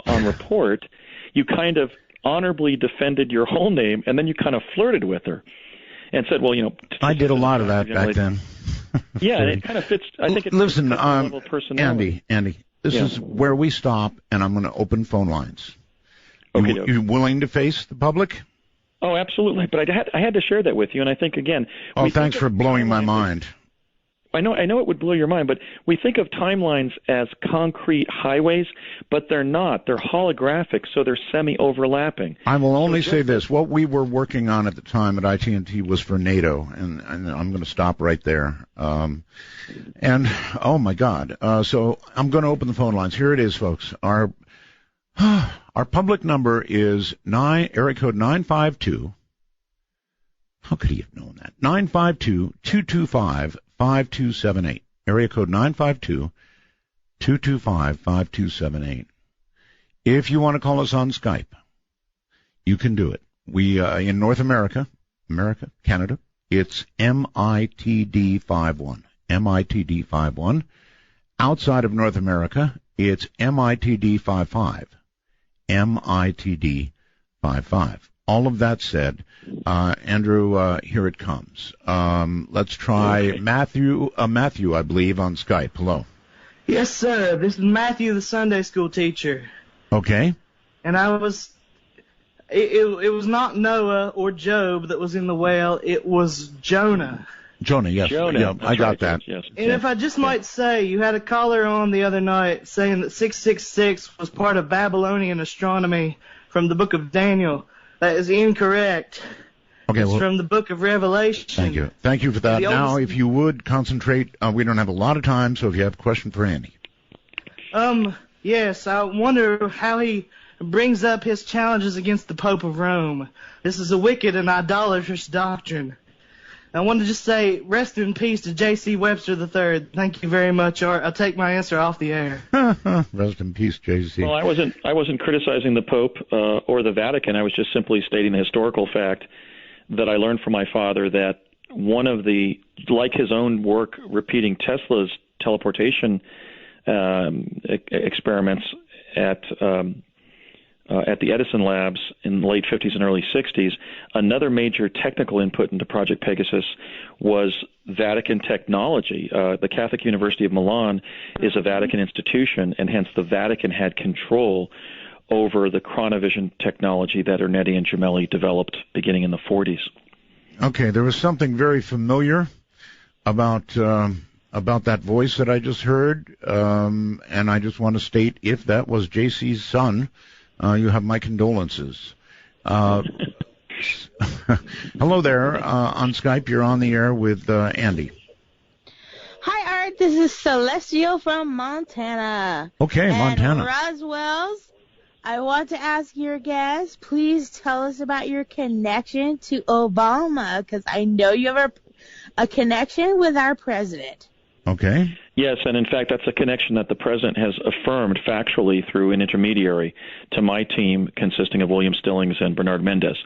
on report, you kind of honorably defended your whole name, and then you kind of flirted with her and said, well, you know. I did a lot of that back then. Yeah, and it kind of fits. I think it listen, fits the level of personality. Andy, this is where we stop, and I'm going to open phone lines. Okay, you willing to face the public? Oh, absolutely. But I had to share that with you, and I think, again. Oh, thanks for blowing my mind. I know it would blow your mind, but we think of timelines as concrete highways, but they're not. They're holographic, so they're semi-overlapping. I will only say this. What we were working on at the time at IT&T was for NATO, and I'm going to stop right there. And, oh, my God. So I'm going to open the phone lines. Here it is, folks. Our public number is area code 952. How could he have known that? 952-225-5278. Area code 952-225-5278. If you want to call us on Skype, you can do it. We in North America, Canada, it's MITD51. MITD51. Outside of North America, it's MITD55. MITD55. All of that said, Andrew, here it comes. Let's try Matthew, I believe, on Skype. Hello. Yes, sir. This is Matthew, the Sunday school teacher. Okay. And it was not Noah or Job that was in the whale. It was Jonah. Jonah, yes. Jonah. Yeah, I got right, that. Yes. And if I just might say, you had a caller on the other night saying that 666 was part of Babylonian astronomy from the book of Daniel. That is incorrect. Okay, it's from the book of Revelation. Thank you. Thank you for that. Now, if you would concentrate, we don't have a lot of time, so if you have a question for Andy. Yes, I wonder how he brings up his challenges against the Pope of Rome. This is a wicked and idolatrous doctrine. I wanted to just say rest in peace to J.C. Webster III. Thank you very much, Art. I'll take my answer off the air. Rest in peace, J.C. Well, I wasn't criticizing the Pope or the Vatican. I was just simply stating the historical fact that I learned from my father that one of the, like his own work repeating Tesla's teleportation experiments at the Edison labs in the late 50s and early 60s, another major technical input into Project Pegasus was Vatican technology. The Catholic University of Milan is a Vatican institution, and hence the Vatican had control over the chronovision technology that Ernetti and Gemelli developed beginning in the 40s. Okay, there was something very familiar about that voice that I just heard, and I just want to state, if that was JC's son, you have my condolences. Hello there, on Skype. You're on the air with Andy. Hi, Art. This is Celestial from Montana. Okay, Montana. And Roswell's, I want to ask your guest, please tell us about your connection to Obama, because I know you have a connection with our president. Okay. Yes, and in fact, that's a connection that the president has affirmed factually through an intermediary to my team consisting of William Stillings and Bernard Mendez.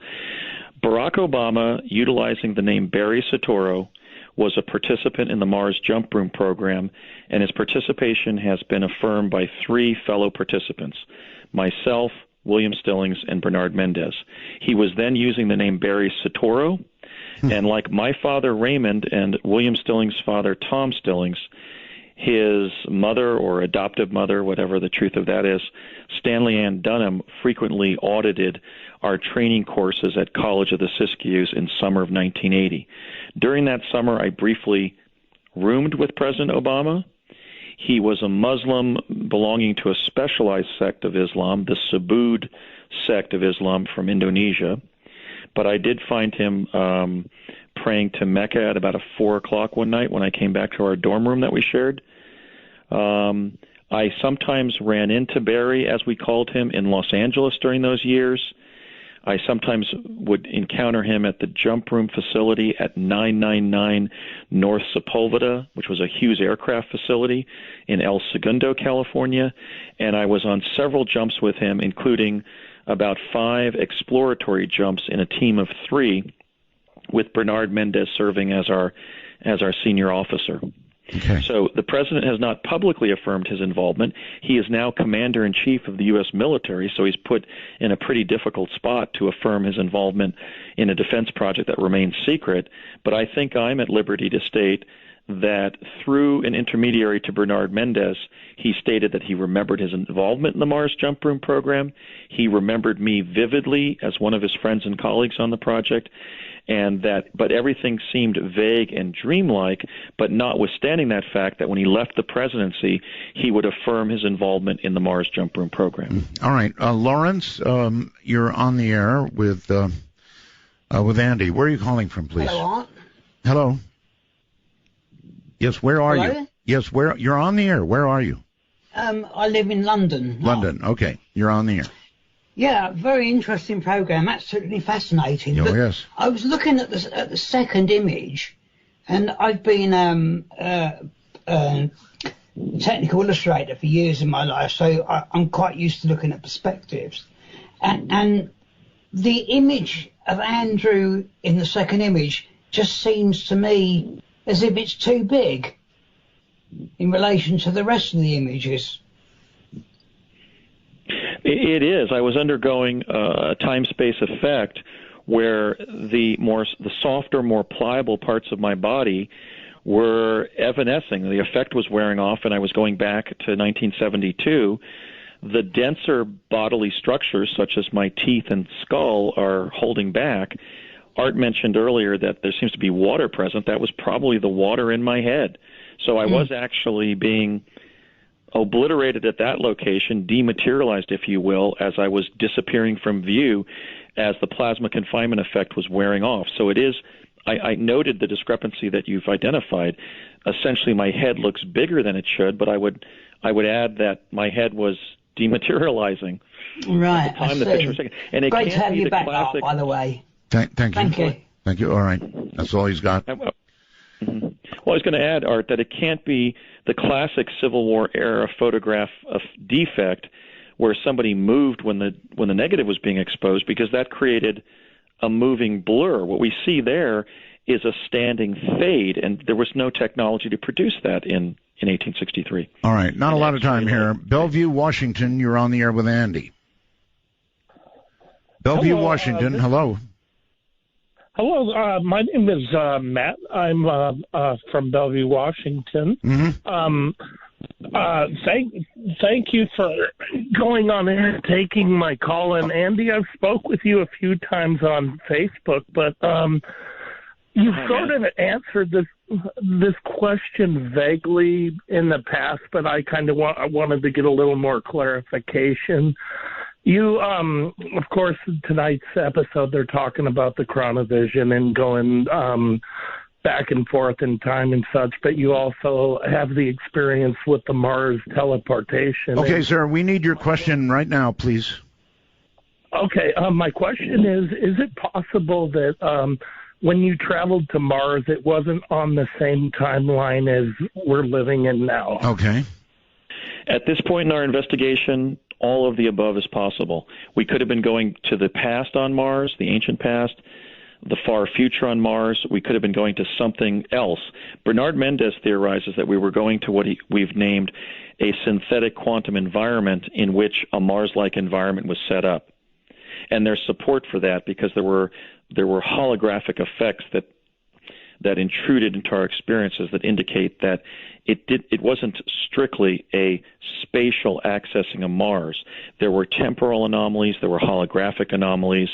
Barack Obama, utilizing the name Barry Soetoro, was a participant in the Mars Jump Room program, and his participation has been affirmed by 3 fellow participants, myself, William Stillings, and Bernard Mendez. He was then using the name Barry Soetoro, and like my father Raymond and William Stillings' father Tom Stillings, his mother or adoptive mother, whatever the truth of that is, Stanley Ann Dunham, frequently audited our training courses at College of the Siskiyous in summer of 1980. During that summer, I briefly roomed with President Obama. He was a Muslim belonging to a specialized sect of Islam, the Subud sect of Islam from Indonesia. But I did find him praying to Mecca at about 4 o'clock one night when I came back to our dorm room that we shared. I sometimes ran into Barry, as we called him, in Los Angeles during those years. I sometimes would encounter him at the jump room facility at 999 North Sepulveda, which was a Hughes aircraft facility in El Segundo, California. And I was on several jumps with him, including about 5 exploratory jumps in a team of 3, with Bernard Mendez serving as our senior officer. Okay. So the president has not publicly affirmed his involvement. He is now commander-in-chief of the U.S. military, so he's put in a pretty difficult spot to affirm his involvement in a defense project that remains secret. But I think I'm at liberty to state that through an intermediary to Bernard Mendez, he stated that he remembered his involvement in the Mars Jump Room program. He remembered me vividly as one of his friends and colleagues on the project, but everything seemed vague and dreamlike, but notwithstanding that fact that when he left the presidency, he would affirm his involvement in the Mars Jump Room program. All right. Lawrence, you're on the air with Andy. Where are you calling from, please? Hello, Art. Hello. Yes, where are Hello? you? Yes, where you're on the air. Where are you? I live in London. London. Okay, you're on the air. Yeah, very interesting program. Absolutely fascinating. Oh, but yes. I was looking at the second image, and I've been technical illustrator for years in my life, so I'm quite used to looking at perspectives. And the image of Andrew in the second image just seems to me as if it's too big in relation to the rest of the images. It is. I was undergoing a time-space effect where the softer, more pliable parts of my body were evanescing. The effect was wearing off, and I was going back to 1972. The denser bodily structures, such as my teeth and skull, are holding back. Art mentioned earlier that there seems to be water present. That was probably the water in my head. So I was actually being obliterated at that location, dematerialized, if you will, as I was disappearing from view as the plasma confinement effect was wearing off. So it is, I noted the discrepancy that you've identified. Essentially, my head looks bigger than it should, but I would add that my head was dematerializing. Right, at the time I the see. picture was taken. And it Great to can't have be you the back, classic. Art, by the way. Thank you. Thank you. Thank you. All right. That's all he's got. Well, I was going to add, Art, that it can't be the classic Civil War era photograph of defect where somebody moved when the negative was being exposed, because that created a moving blur. What we see there is a standing fade, and there was no technology to produce that in 1863. All right. Not a lot of time here. Bellevue, Washington, you're on the air with Andy. Bellevue, hello, Washington, hello. Hello, my name is Matt. I'm from Bellevue, Washington. Mm-hmm. Thank you for going on air and taking my call. And Andy, I've spoke with you a few times on Facebook, but you've sort of answered this question vaguely in the past, but I kind of wanted to get a little more clarification. You, of course, in tonight's episode, they're talking about the chronovision and going back and forth in time and such, but you also have the experience with the Mars teleportation. Okay, sir, we need your question right now, please. Okay, my question is it possible that when you traveled to Mars, it wasn't on the same timeline as we're living in now? Okay. At this point in our investigation, all of the above is possible. We could have been going to the past on Mars, the ancient past, the far future on Mars. We could have been going to something else. Bernard Mendez theorizes that we were going to what we've named a synthetic quantum environment in which a Mars-like environment was set up. And there's support for that because there were holographic effects that intruded into our experiences that indicate that it wasn't strictly a spatial accessing of Mars. There were temporal anomalies, there were holographic anomalies.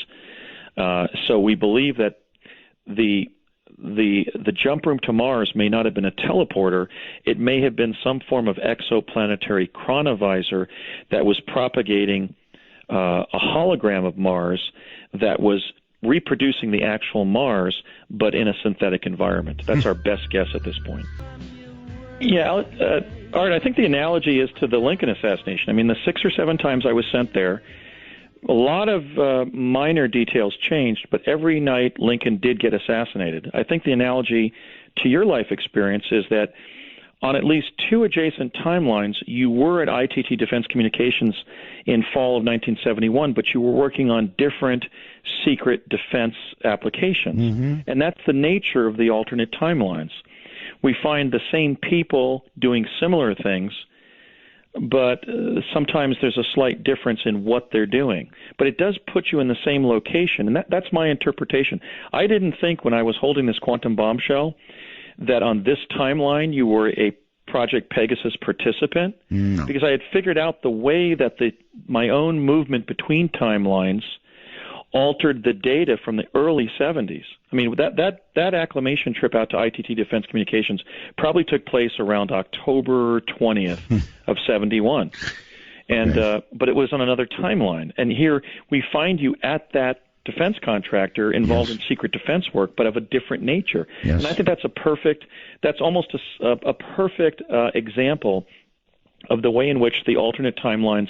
So we believe that the jump room to Mars may not have been a teleporter. It may have been some form of exoplanetary chronovisor that was propagating a hologram of Mars that was reproducing the actual Mars, but in a synthetic environment. That's our best guess at this point. Yeah, Art, I think the analogy is to the Lincoln assassination. I mean, the 6 or 7 times I was sent there, a lot of minor details changed, but every night Lincoln did get assassinated. I think the analogy to your life experience is that on at least 2 adjacent timelines, you were at ITT Defense Communications in fall of 1971, but you were working on different secret defense applications. Mm-hmm. And that's the nature of the alternate timelines. We find the same people doing similar things, but sometimes there's a slight difference in what they're doing. But it does put you in the same location, and that's my interpretation. I didn't think when I was holding this quantum bombshell that on this timeline you were a Project Pegasus participant, because I had figured out the way that my own movement between timelines altered the data from the early 70s. I mean, that acclimation trip out to ITT Defense Communications probably took place around October 20th of 71. And but it was on another timeline. And here we find you at that defense contractor involved in secret defense work, but of a different nature. Yes. And I think that's almost a perfect example of the way in which the alternate timelines,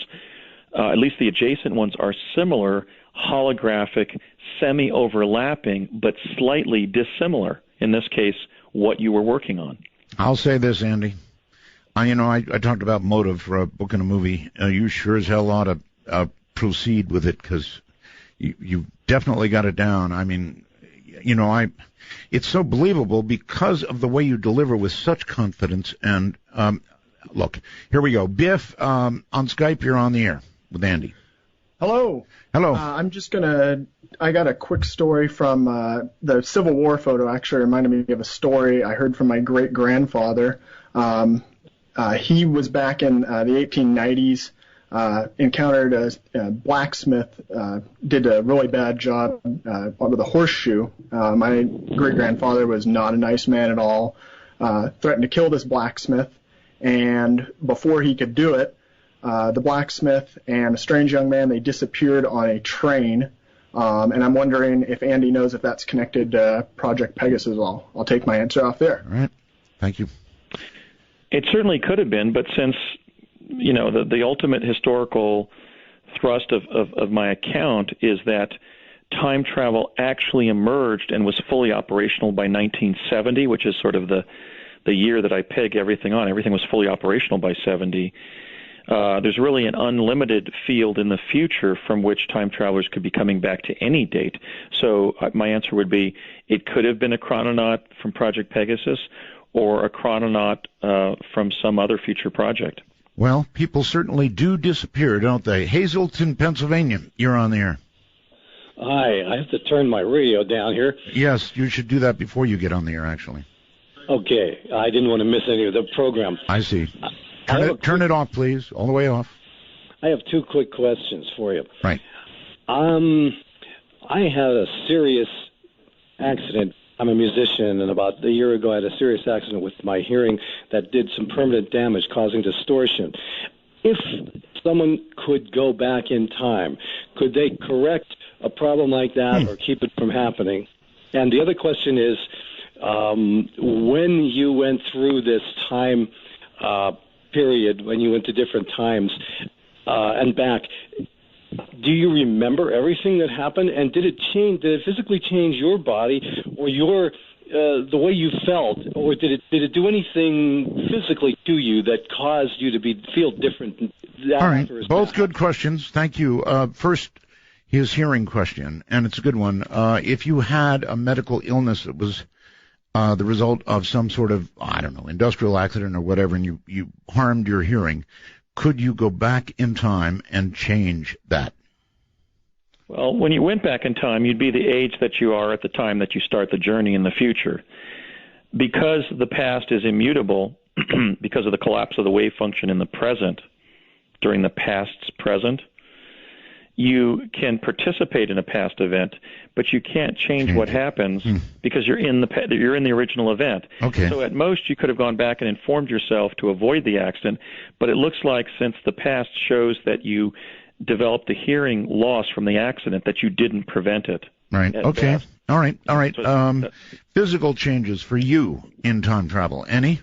at least the adjacent ones, are similar, holographic, semi-overlapping, but slightly dissimilar. In this case, what you were working on. I'll say this, Andy. I talked about motive for a book and a movie. You sure as hell ought to proceed with it, because you definitely got it down. I mean, it's so believable because of the way you deliver with such confidence. And look, here we go. Biff, on Skype, you're on the air with Andy. Hello. Hello. I got a quick story from the Civil War photo. Actually reminded me of a story I heard from my great-grandfather. He was back in the 1890s, encountered a blacksmith, did a really bad job with a horseshoe. My great-grandfather was not a nice man at all, threatened to kill this blacksmith, and before he could do it, the blacksmith and a strange young man, they disappeared on a train, and I'm wondering if Andy knows if that's connected to Project Pegasus at all. I'll take my answer off there. All right. Thank you. It certainly could have been, but since, the ultimate historical thrust of my account is that time travel actually emerged and was fully operational by 1970, which is sort of the year that I peg everything on. Everything was fully operational by 70. There's really an unlimited field in the future from which time travelers could be coming back to any date. So my answer would be it could have been a chrononaut from Project Pegasus or a chrononaut from some other future project. Well, people certainly do disappear, don't they? Hazleton, Pennsylvania, you're on the air. Hi, I have to turn my radio down here. Yes, you should do that before you get on the air, actually. Okay, I didn't want to miss any of the program. I see. Turn it off, please, all the way off. I have two quick questions for you. Right. I had a serious accident. I'm a musician, and about a year ago I had a serious accident with my hearing that did some permanent damage, causing distortion. If someone could go back in time, could they correct a problem like that or keep it from happening? And the other question is, when you went through this time period, when you went to different times and back, do you remember everything that happened? And did it physically change your body or your the way you felt, or did it do anything physically to you that caused you to feel different? All right, both good questions. Thank you. First, his hearing question, and it's a good one. If you had a medical illness that was the result of some sort of, I don't know, industrial accident or whatever, and you harmed your hearing, could you go back in time and change that? Well, when you went back in time, you'd be the age that you are at the time that you start the journey in the future. Because the past is immutable, because of the collapse of the wave function in the present, during the past's present, you can participate in a past event, but you can't change what happens because you're in the original event. Okay. So at most you could have gone back and informed yourself to avoid the accident, but it looks like since the past shows that you developed the hearing loss from the accident, that you didn't prevent it. Right. Okay. Best. All right. Physical changes for you in time travel. Any?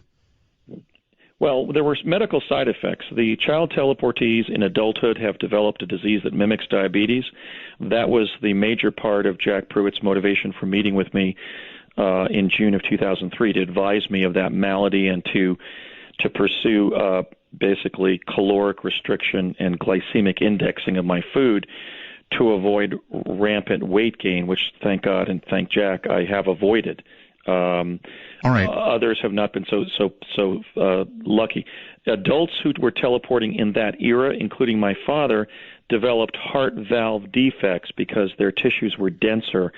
Well, there were medical side effects. The child teleportees in adulthood have developed a disease that mimics diabetes. That was the major part of Jack Pruitt's motivation for meeting with me in June of 2003, to advise me of that malady and to pursue basically caloric restriction and glycemic indexing of my food to avoid rampant weight gain, which, thank God and thank Jack, I have avoided. All right. Others have not been so lucky. Adults who were teleporting in that era, including my father, developed heart valve defects because their tissues were denser,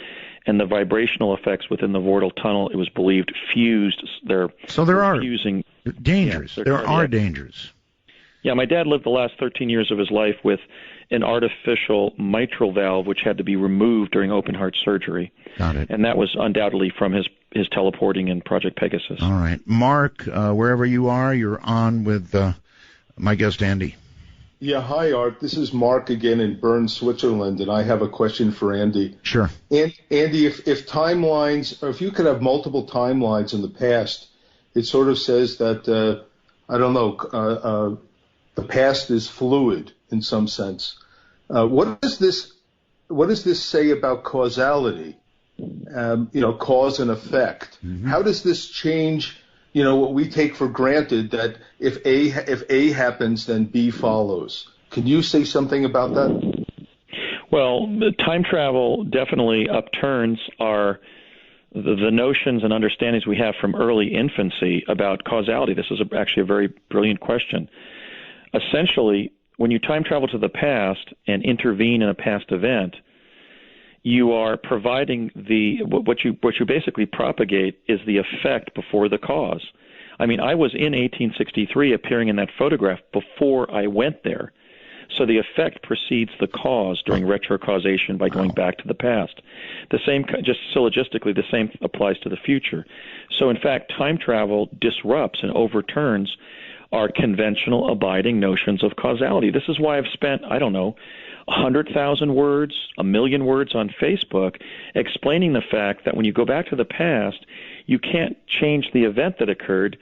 and the vibrational effects within the vortal tunnel, it was believed, fused. So there are fusing dangers. Yeah, there are dangers. Yeah, my dad lived the last 13 years of his life with an artificial mitral valve, which had to be removed during open heart surgery. Got it. And that was undoubtedly from his teleporting in Project Pegasus. All right. Mark, wherever you are, you're on with my guest, Andy. Yeah, hi, Art. This is Mark again in Bern, Switzerland, and I have a question for Andy. Sure. Andy, if timelines, or if you could have multiple timelines in the past, it sort of says that, the past is fluid in some sense. What does this say about causality? Cause and effect. Mm-hmm. How does this change, what we take for granted, that if A happens, then B follows? Can you say something about that? Well, time travel definitely upturns the notions and understandings we have from early infancy about causality. This is actually a very brilliant question. Essentially, when you time travel to the past and intervene in a past event, you are providing what you basically propagate is the effect before the cause. I mean, I was in 1863 appearing in that photograph before I went there. So the effect precedes the cause during retrocausation by going back to the past. The same, just syllogistically, the same applies to the future. So in fact, time travel disrupts and overturns our conventional abiding notions of causality. This is why I've spent, 100,000 words, 1 million words on Facebook explaining the fact that when you go back to the past, you can't change the event that occurred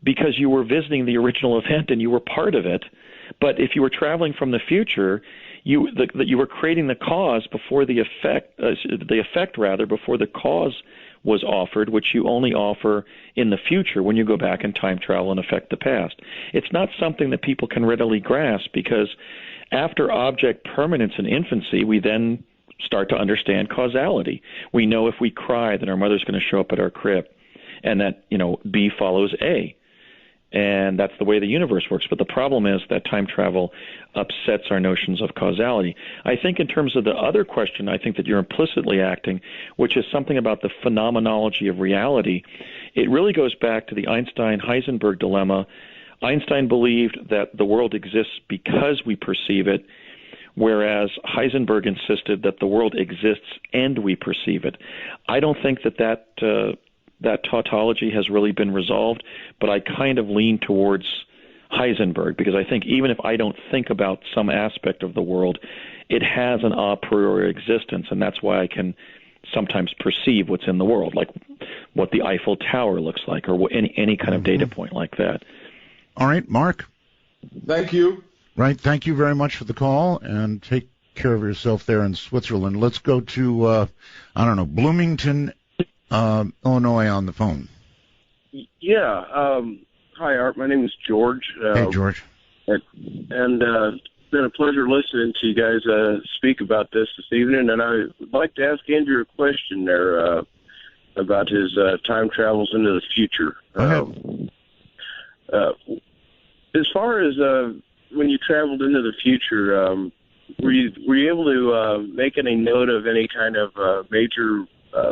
because you were visiting the original event and you were part of it. But if you were traveling from the future, that you were creating the cause before the effect rather before the cause was offered, which you only offer in the future when you go back in time travel and affect the past. It's not something that people can readily grasp, because after object permanence in infancy, we then start to understand causality. We know if we cry that our mother's going to show up at our crib, and that, B follows A. And that's the way the universe works. But the problem is that time travel upsets our notions of causality. I think in terms of the other question, I think that you're implicitly acting, which is something about the phenomenology of reality. It really goes back to the Einstein-Heisenberg dilemma. Einstein believed that the world exists because we perceive it, whereas Heisenberg insisted that the world exists and we perceive it. I don't think that tautology has really been resolved, but I kind of lean towards Heisenberg, because I think even if I don't think about some aspect of the world, it has an a priori existence, and that's why I can sometimes perceive what's in the world, like what the Eiffel Tower looks like, or any kind of data point like that. All right, Mark. Thank you. Right, thank you very much for the call, and take care of yourself there in Switzerland. Let's go to, Bloomington, Illinois on the phone. Yeah. Hi, Art. My name is George. Hey, George. And it's been a pleasure listening to you guys speak about this evening. And I would like to ask Andrew a question there about his time travels into the future. Go ahead. As far as when you traveled into the future, were you able to make any note of any kind of major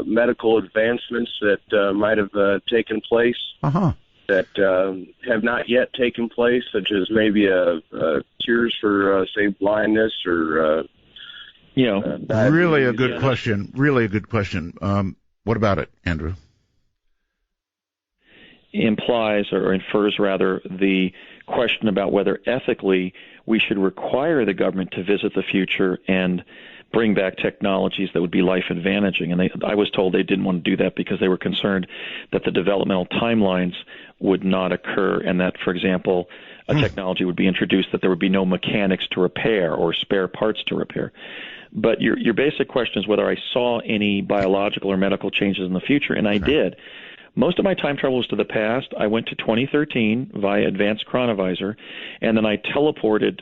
medical advancements that might have taken place that have not yet taken place, such as maybe cures for, say, blindness or, Really a good question. Really a good question. What about it, Andrew? Implies or infers, rather, the question about whether ethically we should require the government to visit the future and bring back technologies that would be life-advantaging. And I was told they didn't want to do that because they were concerned that the developmental timelines would not occur, and that, for example, a technology would be introduced that there would be no mechanics to repair or spare parts to repair. But your basic question is whether I saw any biological or medical changes in the future, and I did. Most of my time travel was to the past. I went to 2013 via Advanced Chronovisor, and then I teleported,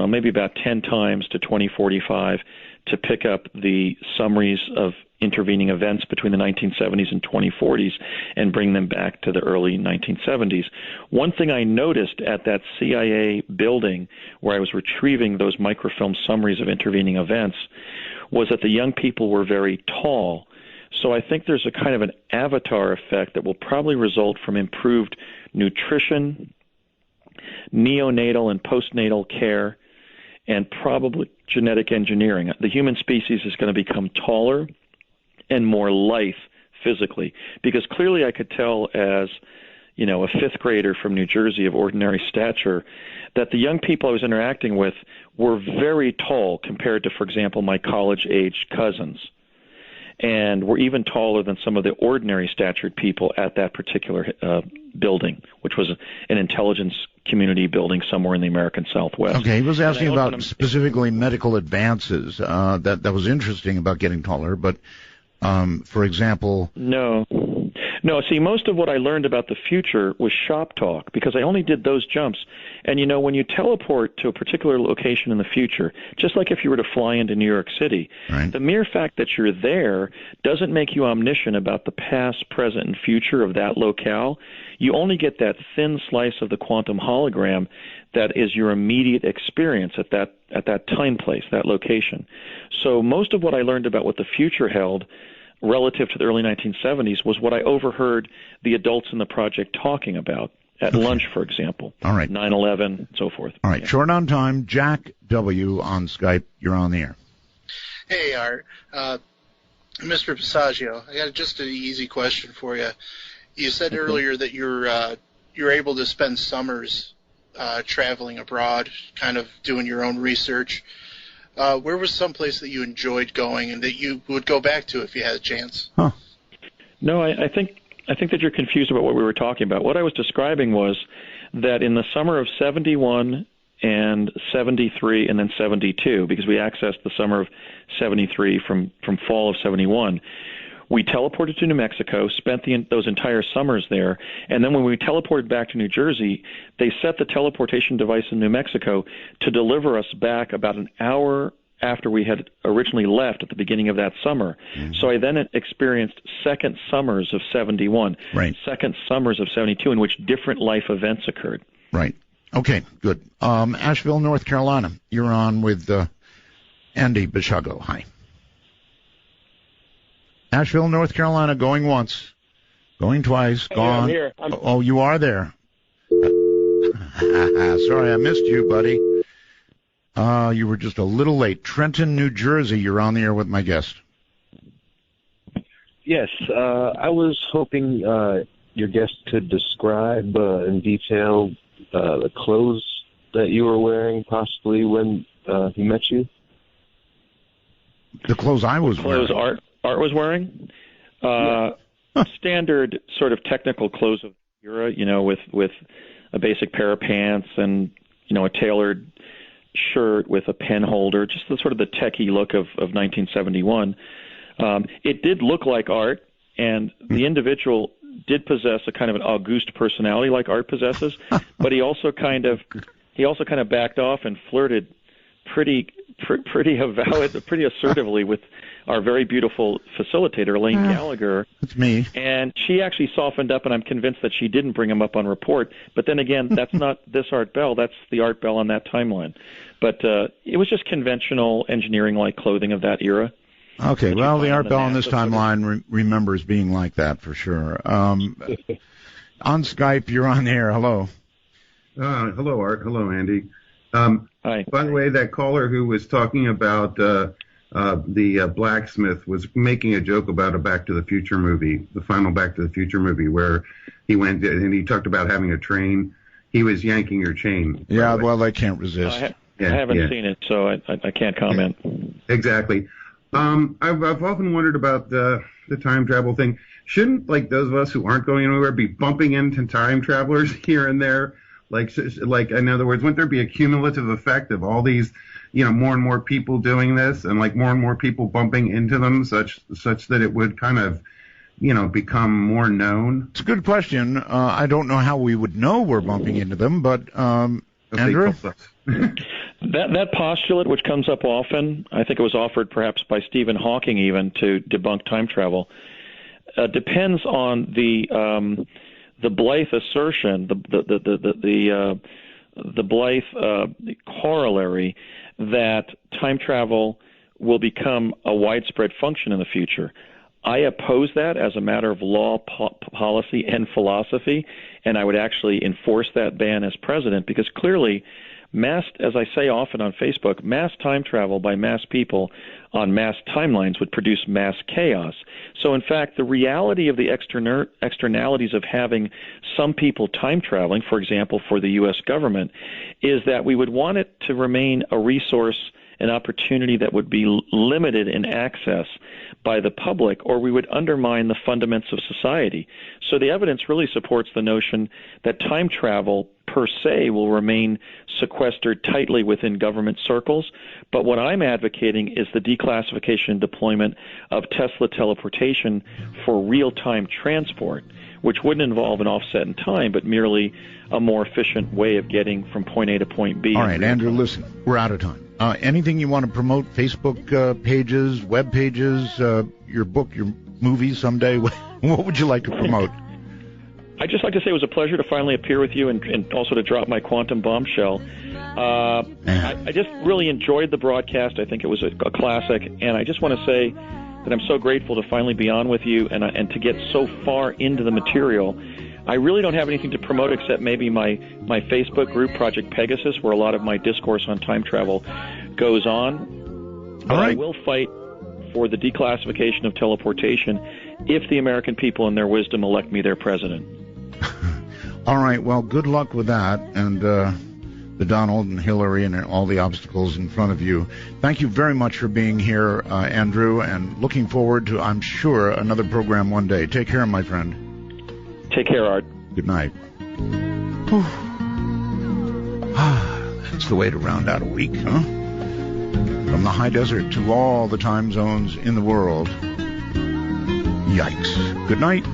maybe about 10 times to 2045 to pick up the summaries of intervening events between the 1970s and 2040s and bring them back to the early 1970s. One thing I noticed at that CIA building where I was retrieving those microfilm summaries of intervening events was that the young people were very tall. So I think there's a kind of an avatar effect that will probably result from improved nutrition, neonatal and postnatal care, and probably genetic engineering. The human species is going to become taller and more lithe physically, because clearly I could tell as, a fifth grader from New Jersey of ordinary stature that the young people I was interacting with were very tall compared to, for example, my college-age cousins, and were even taller than some of the ordinary statured people at that particular building, which was an intelligence community building somewhere in the American Southwest. Okay, he was asking about specifically medical advances. That was interesting about getting taller, but for example... No, see, most of what I learned about the future was shop talk, because I only did those jumps. And, when you teleport to a particular location in the future, just like if you were to fly into New York City, right, the mere fact that you're there doesn't make you omniscient about the past, present, and future of that locale. You only get that thin slice of the quantum hologram that is your immediate experience at that time place, that location. So most of what I learned about what the future held relative to the early 1970s was what I overheard the adults in the project talking about at lunch, for example. All right. 9/11, so forth. All right. Yeah. Short on time. Jack W. on Skype. You're on the air. Hey, Art. Mr. Basiago, I got just an easy question for you. You said earlier that you're able to spend summers traveling abroad, kind of doing your own research. Where was some place that you enjoyed going and that you would go back to if you had a chance? No, I think that you're confused about what we were talking about. What I was describing was that in the summer of 71 and 73 and then 72, because we accessed the summer of 73 from fall of 71. We teleported to New Mexico, spent those entire summers there, and then when we teleported back to New Jersey, they set the teleportation device in New Mexico to deliver us back about an hour after we had originally left at the beginning of that summer. Mm-hmm. So I then experienced second summers of 71, second summers of 72, in which different life events occurred. Right. Okay, good. Asheville, North Carolina. You're on with Andy Basiago. Hi. Asheville, North Carolina, going once, going twice, gone. Yeah, I'm here. Oh, you are there. Sorry, I missed you, buddy. You were just a little late. Trenton, New Jersey, you're on the air with my guest. Yes, I was hoping your guest could describe in detail the clothes that you were wearing, possibly when he met you. The clothes I was wearing. Clothes Art was wearing? Standard sort of technical clothes of the era, with a basic pair of pants and, a tailored shirt with a pen holder, just the sort of the techie look of 1971. It did look like Art, and the individual did possess a kind of an august personality like Art possesses, but he also kind of backed off and flirted pretty assertively with our very beautiful facilitator, Elaine Gallagher. That's me. And she actually softened up, and I'm convinced that she didn't bring him up on report. But then again, that's not this Art Bell. That's the Art Bell on that timeline. But it was just conventional engineering-like clothing of that era. Okay, well, the Art Bell on this timeline remembers being like that for sure. On Skype, you're on the air. Hello. Hello, Art. Hello, Andy. Hi. By the way, that caller who was talking about the blacksmith was making a joke about a Back to the Future movie, the final Back to the Future movie, where he went and he talked about having a train. He was yanking your chain. Yeah, well, I can't resist. I haven't seen it, so I can't comment. Exactly. I've often wondered about the time travel thing. Shouldn't, like, those of us who aren't going anywhere be bumping into time travelers here and there? Like, in other words, wouldn't there be a cumulative effect of all these, more and more people doing this, and like more and more people bumping into them, such that it would kind of, become more known? It's a good question. I don't know how we would know we're bumping into them, but Andrew? That postulate, which comes up often, I think it was offered perhaps by Stephen Hawking even to debunk time travel, depends on the Blythe assertion, the Blythe corollary that time travel will become a widespread function in the future. I oppose that as a matter of law, policy, and philosophy, and I would actually enforce that ban as president, because clearly as I say often on Facebook, mass time travel by mass people on mass timelines would produce mass chaos. So, in fact, the reality of the externalities of having some people time traveling, for example, for the U.S. government, is that we would want it to remain a resource, an opportunity that would be limited in access by the public, or we would undermine the fundamentals of society. So the evidence really supports the notion that time travel per se will remain sequestered tightly within government circles. But what I'm advocating is the declassification and deployment of Tesla teleportation for real-time transport, which wouldn't involve an offset in time, but merely a more efficient way of getting from point A to point B. All right, Andrew, listen, we're out of time. Anything you want to promote? Facebook pages, web pages, your book, your movies someday? What would you like to promote? I'd just like to say it was a pleasure to finally appear with you and also to drop my quantum bombshell. I just really enjoyed the broadcast. I think it was a classic, and I just want to say that I'm so grateful to finally be on with you and to get so far into the material. I really don't have anything to promote except maybe my Facebook group, Project Pegasus, where a lot of my discourse on time travel goes on. But I will fight for the declassification of teleportation if the American people in their wisdom elect me their president. All right, well, good luck with that, and the Donald and Hillary and all the obstacles in front of you. Thank you very much for being here, Andrew, and looking forward to, I'm sure, another program one day. Take care, my friend. Take care, Art. Good night. That's the way to round out a week, huh? From the high desert to all the time zones in the world. Yikes. Good night.